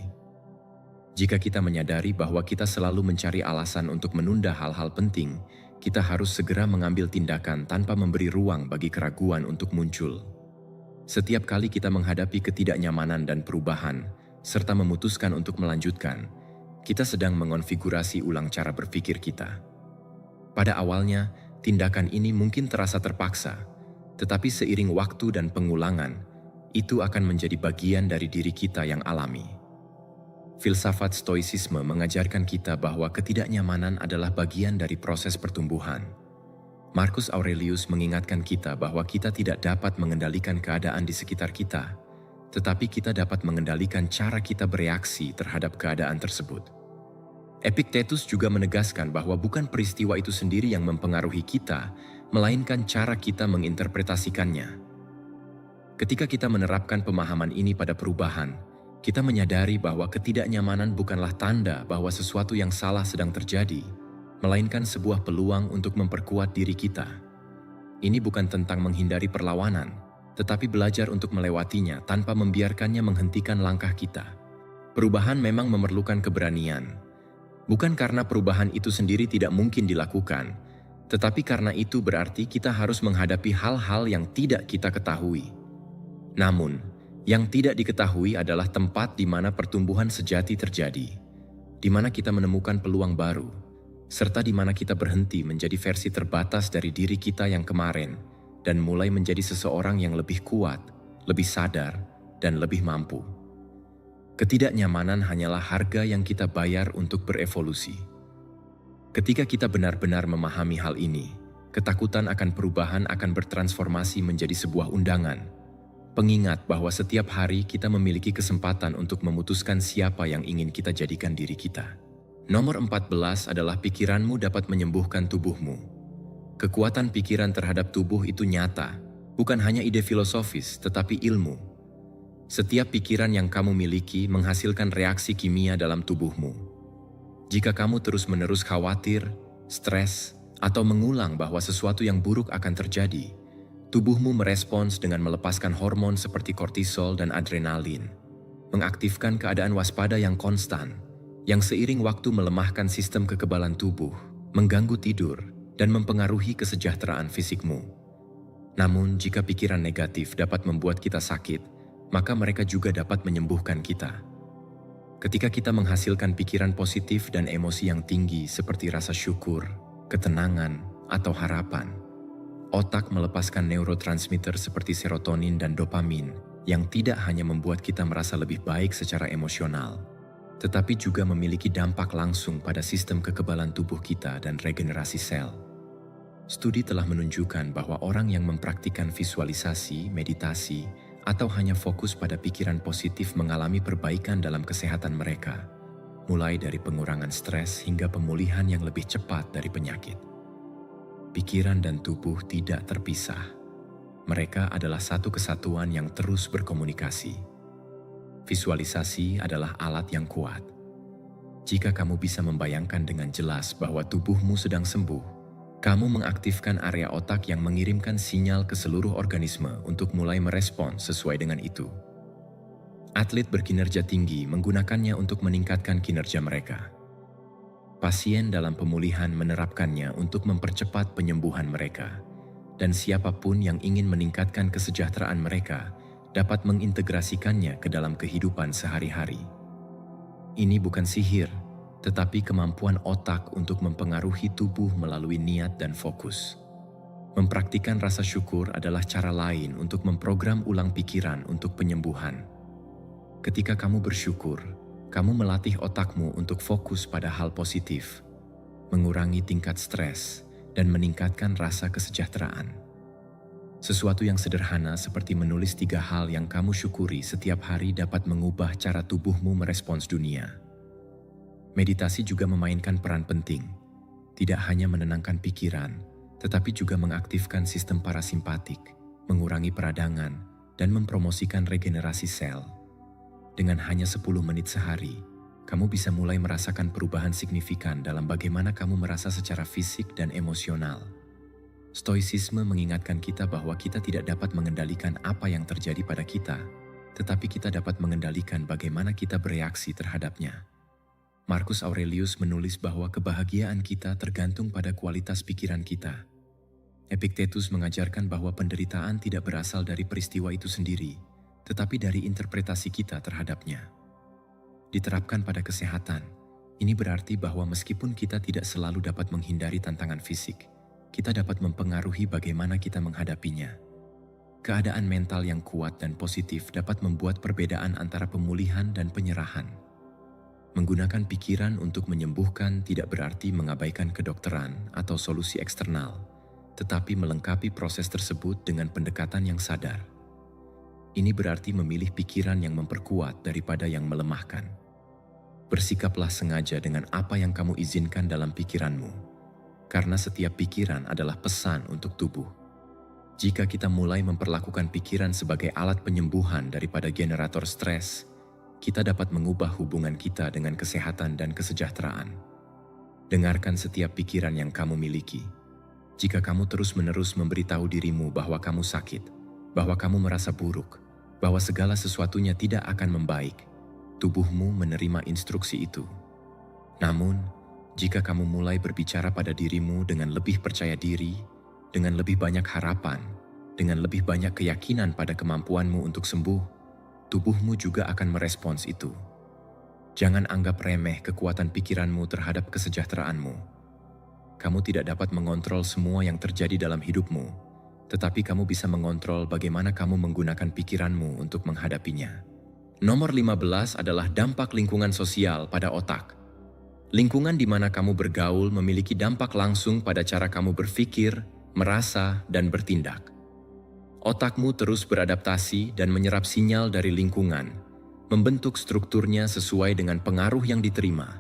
Jika kita menyadari bahwa kita selalu mencari alasan untuk menunda hal-hal penting, kita harus segera mengambil tindakan tanpa memberi ruang bagi keraguan untuk muncul. Setiap kali kita menghadapi ketidaknyamanan dan perubahan, serta memutuskan untuk melanjutkan, kita sedang mengonfigurasi ulang cara berpikir kita. Pada awalnya, tindakan ini mungkin terasa terpaksa, tetapi seiring waktu dan pengulangan, itu akan menjadi bagian dari diri kita yang alami. Filsafat Stoicisme mengajarkan kita bahwa ketidaknyamanan adalah bagian dari proses pertumbuhan. Marcus Aurelius mengingatkan kita bahwa kita tidak dapat mengendalikan keadaan di sekitar kita, tetapi kita dapat mengendalikan cara kita bereaksi terhadap keadaan tersebut. Epictetus juga menegaskan bahwa bukan peristiwa itu sendiri yang mempengaruhi kita, melainkan cara kita menginterpretasikannya. Ketika kita menerapkan pemahaman ini pada perubahan, kita menyadari bahwa ketidaknyamanan bukanlah tanda bahwa sesuatu yang salah sedang terjadi, melainkan sebuah peluang untuk memperkuat diri kita. Ini bukan tentang menghindari perlawanan, tetapi belajar untuk melewatinya tanpa membiarkannya menghentikan langkah kita. Perubahan memang memerlukan keberanian. Bukan karena perubahan itu sendiri tidak mungkin dilakukan, tetapi karena itu berarti kita harus menghadapi hal-hal yang tidak kita ketahui. Namun, yang tidak diketahui adalah tempat di mana pertumbuhan sejati terjadi, di mana kita menemukan peluang baru, serta di mana kita berhenti menjadi versi terbatas dari diri kita yang kemarin dan mulai menjadi seseorang yang lebih kuat, lebih sadar, dan lebih mampu. Ketidaknyamanan hanyalah harga yang kita bayar untuk berevolusi. Ketika kita benar-benar memahami hal ini, ketakutan akan perubahan akan bertransformasi menjadi sebuah undangan, pengingat bahwa setiap hari kita memiliki kesempatan untuk memutuskan siapa yang ingin kita jadikan diri kita. Nomor 14 adalah pikiranmu dapat menyembuhkan tubuhmu. Kekuatan pikiran terhadap tubuh itu nyata, bukan hanya ide filosofis, tetapi ilmu. Setiap pikiran yang kamu miliki menghasilkan reaksi kimia dalam tubuhmu. Jika kamu terus-menerus khawatir, stres, atau mengulang bahwa sesuatu yang buruk akan terjadi, tubuhmu merespons dengan melepaskan hormon seperti kortisol dan adrenalin, mengaktifkan keadaan waspada yang konstan, yang seiring waktu melemahkan sistem kekebalan tubuh, mengganggu tidur, dan mempengaruhi kesejahteraan fisikmu. Namun, jika pikiran negatif dapat membuat kita sakit, maka mereka juga dapat menyembuhkan kita. Ketika kita menghasilkan pikiran positif dan emosi yang tinggi seperti rasa syukur, ketenangan, atau harapan, otak melepaskan neurotransmitter seperti serotonin dan dopamin yang tidak hanya membuat kita merasa lebih baik secara emosional, tetapi juga memiliki dampak langsung pada sistem kekebalan tubuh kita dan regenerasi sel. Studi telah menunjukkan bahwa orang yang mempraktikkan visualisasi, meditasi, atau hanya fokus pada pikiran positif mengalami perbaikan dalam kesehatan mereka, mulai dari pengurangan stres hingga pemulihan yang lebih cepat dari penyakit. Pikiran dan tubuh tidak terpisah. Mereka adalah satu kesatuan yang terus berkomunikasi. Visualisasi adalah alat yang kuat. Jika kamu bisa membayangkan dengan jelas bahwa tubuhmu sedang sembuh, kamu mengaktifkan area otak yang mengirimkan sinyal ke seluruh organisme untuk mulai merespon sesuai dengan itu. Atlet berkinerja tinggi menggunakannya untuk meningkatkan kinerja mereka. Pasien dalam pemulihan menerapkannya untuk mempercepat penyembuhan mereka, dan siapapun yang ingin meningkatkan kesejahteraan mereka dapat mengintegrasikannya ke dalam kehidupan sehari-hari. Ini bukan sihir, tetapi kemampuan otak untuk mempengaruhi tubuh melalui niat dan fokus. Mempraktikkan rasa syukur adalah cara lain untuk memprogram ulang pikiran untuk penyembuhan. Ketika kamu bersyukur, kamu melatih otakmu untuk fokus pada hal positif, mengurangi tingkat stres, dan meningkatkan rasa kesejahteraan. Sesuatu yang sederhana seperti menulis 3 hal yang kamu syukuri setiap hari dapat mengubah cara tubuhmu merespons dunia. Meditasi juga memainkan peran penting, tidak hanya menenangkan pikiran, tetapi juga mengaktifkan sistem parasimpatik, mengurangi peradangan, dan mempromosikan regenerasi sel. Dengan hanya 10 menit sehari, kamu bisa mulai merasakan perubahan signifikan dalam bagaimana kamu merasa secara fisik dan emosional. Stoicisme mengingatkan kita bahwa kita tidak dapat mengendalikan apa yang terjadi pada kita, tetapi kita dapat mengendalikan bagaimana kita bereaksi terhadapnya. Marcus Aurelius menulis bahwa kebahagiaan kita tergantung pada kualitas pikiran kita. Epictetus mengajarkan bahwa penderitaan tidak berasal dari peristiwa itu sendiri, tetapi dari interpretasi kita terhadapnya. Diterapkan pada kesehatan, ini berarti bahwa meskipun kita tidak selalu dapat menghindari tantangan fisik, kita dapat mempengaruhi bagaimana kita menghadapinya. Keadaan mental yang kuat dan positif dapat membuat perbedaan antara pemulihan dan penyerahan. Menggunakan pikiran untuk menyembuhkan tidak berarti mengabaikan kedokteran atau solusi eksternal, tetapi melengkapi proses tersebut dengan pendekatan yang sadar. Ini berarti memilih pikiran yang memperkuat daripada yang melemahkan. Bersikaplah sengaja dengan apa yang kamu izinkan dalam pikiranmu, karena setiap pikiran adalah pesan untuk tubuh. Jika kita mulai memperlakukan pikiran sebagai alat penyembuhan daripada generator stres, kita dapat mengubah hubungan kita dengan kesehatan dan kesejahteraan. Dengarkan setiap pikiran yang kamu miliki. Jika kamu terus-menerus memberitahu dirimu bahwa kamu sakit, bahwa kamu merasa buruk, bahwa segala sesuatunya tidak akan membaik, tubuhmu menerima instruksi itu. Namun, jika kamu mulai berbicara pada dirimu dengan lebih percaya diri, dengan lebih banyak harapan, dengan lebih banyak keyakinan pada kemampuanmu untuk sembuh, tubuhmu juga akan merespons itu. Jangan anggap remeh kekuatan pikiranmu terhadap kesejahteraanmu. Kamu tidak dapat mengontrol semua yang terjadi dalam hidupmu, tetapi kamu bisa mengontrol bagaimana kamu menggunakan pikiranmu untuk menghadapinya. Nomor 15 adalah dampak lingkungan sosial pada otak. Lingkungan di mana kamu bergaul memiliki dampak langsung pada cara kamu berpikir, merasa, dan bertindak. Otakmu terus beradaptasi dan menyerap sinyal dari lingkungan, membentuk strukturnya sesuai dengan pengaruh yang diterima.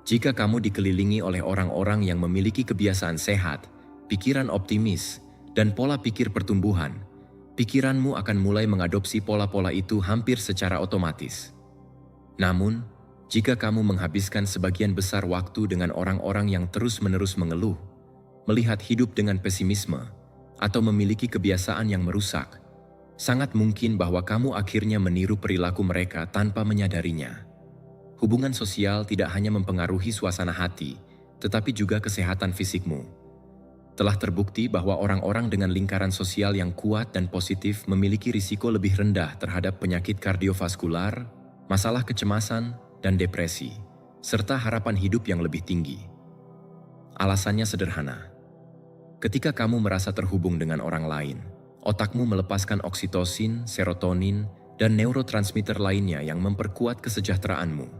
Jika kamu dikelilingi oleh orang-orang yang memiliki kebiasaan sehat, pikiran optimis, dan pola pikir pertumbuhan, pikiranmu akan mulai mengadopsi pola-pola itu hampir secara otomatis. Namun, jika kamu menghabiskan sebagian besar waktu dengan orang-orang yang terus-menerus mengeluh, melihat hidup dengan pesimisme, atau memiliki kebiasaan yang merusak, sangat mungkin bahwa kamu akhirnya meniru perilaku mereka tanpa menyadarinya. Hubungan sosial tidak hanya mempengaruhi suasana hati, tetapi juga kesehatan fisikmu. Telah terbukti bahwa orang-orang dengan lingkaran sosial yang kuat dan positif memiliki risiko lebih rendah terhadap penyakit kardiovaskular, masalah kecemasan, dan depresi, serta harapan hidup yang lebih tinggi. Alasannya sederhana. Ketika kamu merasa terhubung dengan orang lain, otakmu melepaskan oksitosin, serotonin, dan neurotransmitter lainnya yang memperkuat kesejahteraanmu.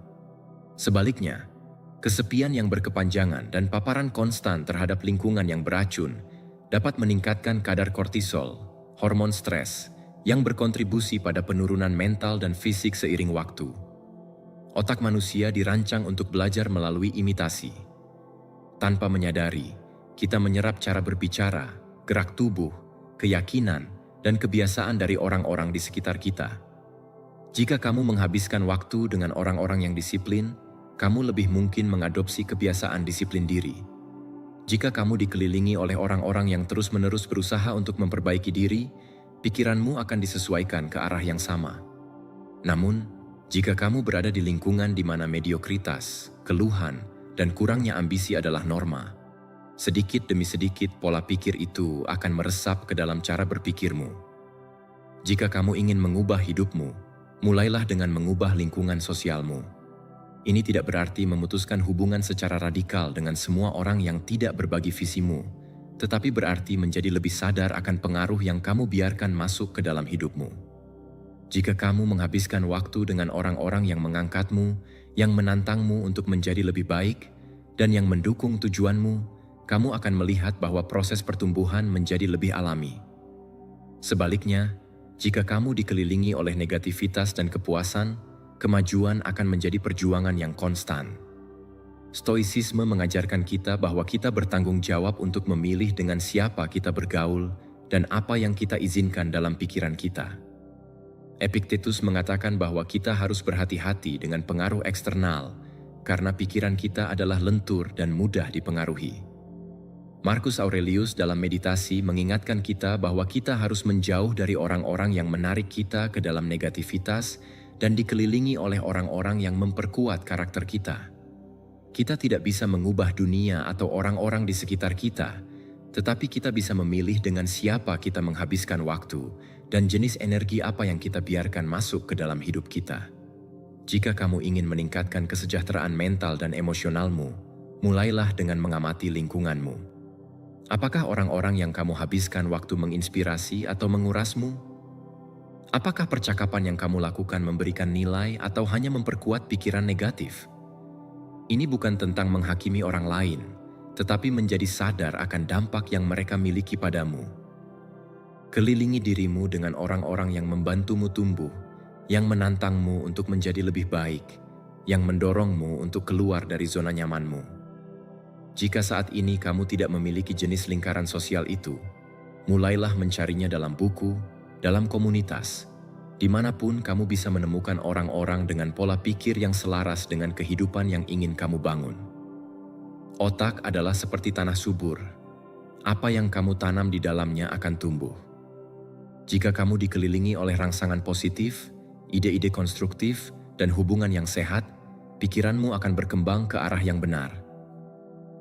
Sebaliknya, kesepian yang berkepanjangan dan paparan konstan terhadap lingkungan yang beracun dapat meningkatkan kadar kortisol, hormon stres, yang berkontribusi pada penurunan mental dan fisik seiring waktu. Otak manusia dirancang untuk belajar melalui imitasi. Tanpa menyadari, kita menyerap cara berbicara, gerak tubuh, keyakinan, dan kebiasaan dari orang-orang di sekitar kita. Jika kamu menghabiskan waktu dengan orang-orang yang disiplin, kamu lebih mungkin mengadopsi kebiasaan disiplin diri. Jika kamu dikelilingi oleh orang-orang yang terus-menerus berusaha untuk memperbaiki diri, pikiranmu akan disesuaikan ke arah yang sama. Namun, jika kamu berada di lingkungan di mana mediokritas, keluhan, dan kurangnya ambisi adalah norma, sedikit demi sedikit pola pikir itu akan meresap ke dalam cara berpikirmu. Jika kamu ingin mengubah hidupmu, mulailah dengan mengubah lingkungan sosialmu. Ini tidak berarti memutuskan hubungan secara radikal dengan semua orang yang tidak berbagi visimu, tetapi berarti menjadi lebih sadar akan pengaruh yang kamu biarkan masuk ke dalam hidupmu. Jika kamu menghabiskan waktu dengan orang-orang yang mengangkatmu, yang menantangmu untuk menjadi lebih baik, dan yang mendukung tujuanmu, kamu akan melihat bahwa proses pertumbuhan menjadi lebih alami. Sebaliknya, jika kamu dikelilingi oleh negativitas dan kepuasan, kemajuan akan menjadi perjuangan yang konstan. Stoicisme mengajarkan kita bahwa kita bertanggung jawab untuk memilih dengan siapa kita bergaul dan apa yang kita izinkan dalam pikiran kita. Epictetus mengatakan bahwa kita harus berhati-hati dengan pengaruh eksternal karena pikiran kita adalah lentur dan mudah dipengaruhi. Marcus Aurelius dalam Meditasi mengingatkan kita bahwa kita harus menjauh dari orang-orang yang menarik kita ke dalam negativitas dan dikelilingi oleh orang-orang yang memperkuat karakter kita. Kita tidak bisa mengubah dunia atau orang-orang di sekitar kita, tetapi kita bisa memilih dengan siapa kita menghabiskan waktu dan jenis energi apa yang kita biarkan masuk ke dalam hidup kita. Jika kamu ingin meningkatkan kesejahteraan mental dan emosionalmu, mulailah dengan mengamati lingkunganmu. Apakah orang-orang yang kamu habiskan waktu menginspirasi atau mengurasmu? Apakah percakapan yang kamu lakukan memberikan nilai atau hanya memperkuat pikiran negatif? Ini bukan tentang menghakimi orang lain, tetapi menjadi sadar akan dampak yang mereka miliki padamu. Kelilingi dirimu dengan orang-orang yang membantumu tumbuh, yang menantangmu untuk menjadi lebih baik, yang mendorongmu untuk keluar dari zona nyamanmu. Jika saat ini kamu tidak memiliki jenis lingkaran sosial itu, mulailah mencarinya dalam buku, dalam komunitas, dimanapun kamu bisa menemukan orang-orang dengan pola pikir yang selaras dengan kehidupan yang ingin kamu bangun. Otak adalah seperti tanah subur. Apa yang kamu tanam di dalamnya akan tumbuh. Jika kamu dikelilingi oleh rangsangan positif, ide-ide konstruktif, dan hubungan yang sehat, pikiranmu akan berkembang ke arah yang benar.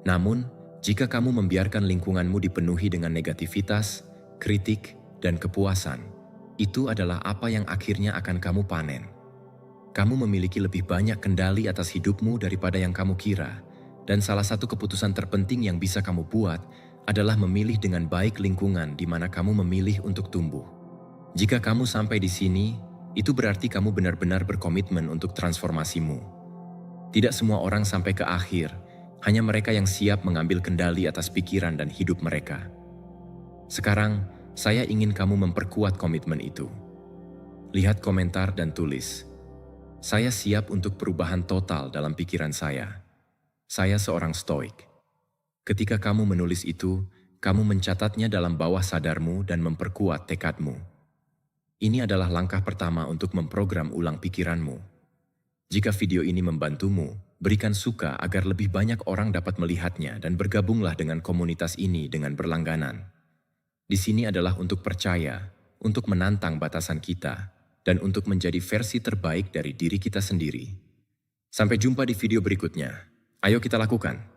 Namun, jika kamu membiarkan lingkunganmu dipenuhi dengan negativitas, kritik, dan kepuasan, itu adalah apa yang akhirnya akan kamu panen. Kamu memiliki lebih banyak kendali atas hidupmu daripada yang kamu kira, dan salah satu keputusan terpenting yang bisa kamu buat adalah memilih dengan baik lingkungan di mana kamu memilih untuk tumbuh. Jika kamu sampai di sini, itu berarti kamu benar-benar berkomitmen untuk transformasimu. Tidak semua orang sampai ke akhir, hanya mereka yang siap mengambil kendali atas pikiran dan hidup mereka. Sekarang, saya ingin kamu memperkuat komitmen itu. Lihat komentar dan tulis, "Saya siap untuk perubahan total dalam pikiran saya. Saya seorang stoik." Ketika kamu menulis itu, kamu mencatatnya dalam bawah sadarmu dan memperkuat tekadmu. Ini adalah langkah pertama untuk memprogram ulang pikiranmu. Jika video ini membantumu, berikan suka agar lebih banyak orang dapat melihatnya dan bergabunglah dengan komunitas ini dengan berlangganan. Di sini adalah untuk percaya, untuk menantang batasan kita, dan untuk menjadi versi terbaik dari diri kita sendiri. Sampai jumpa di video berikutnya. Ayo kita lakukan.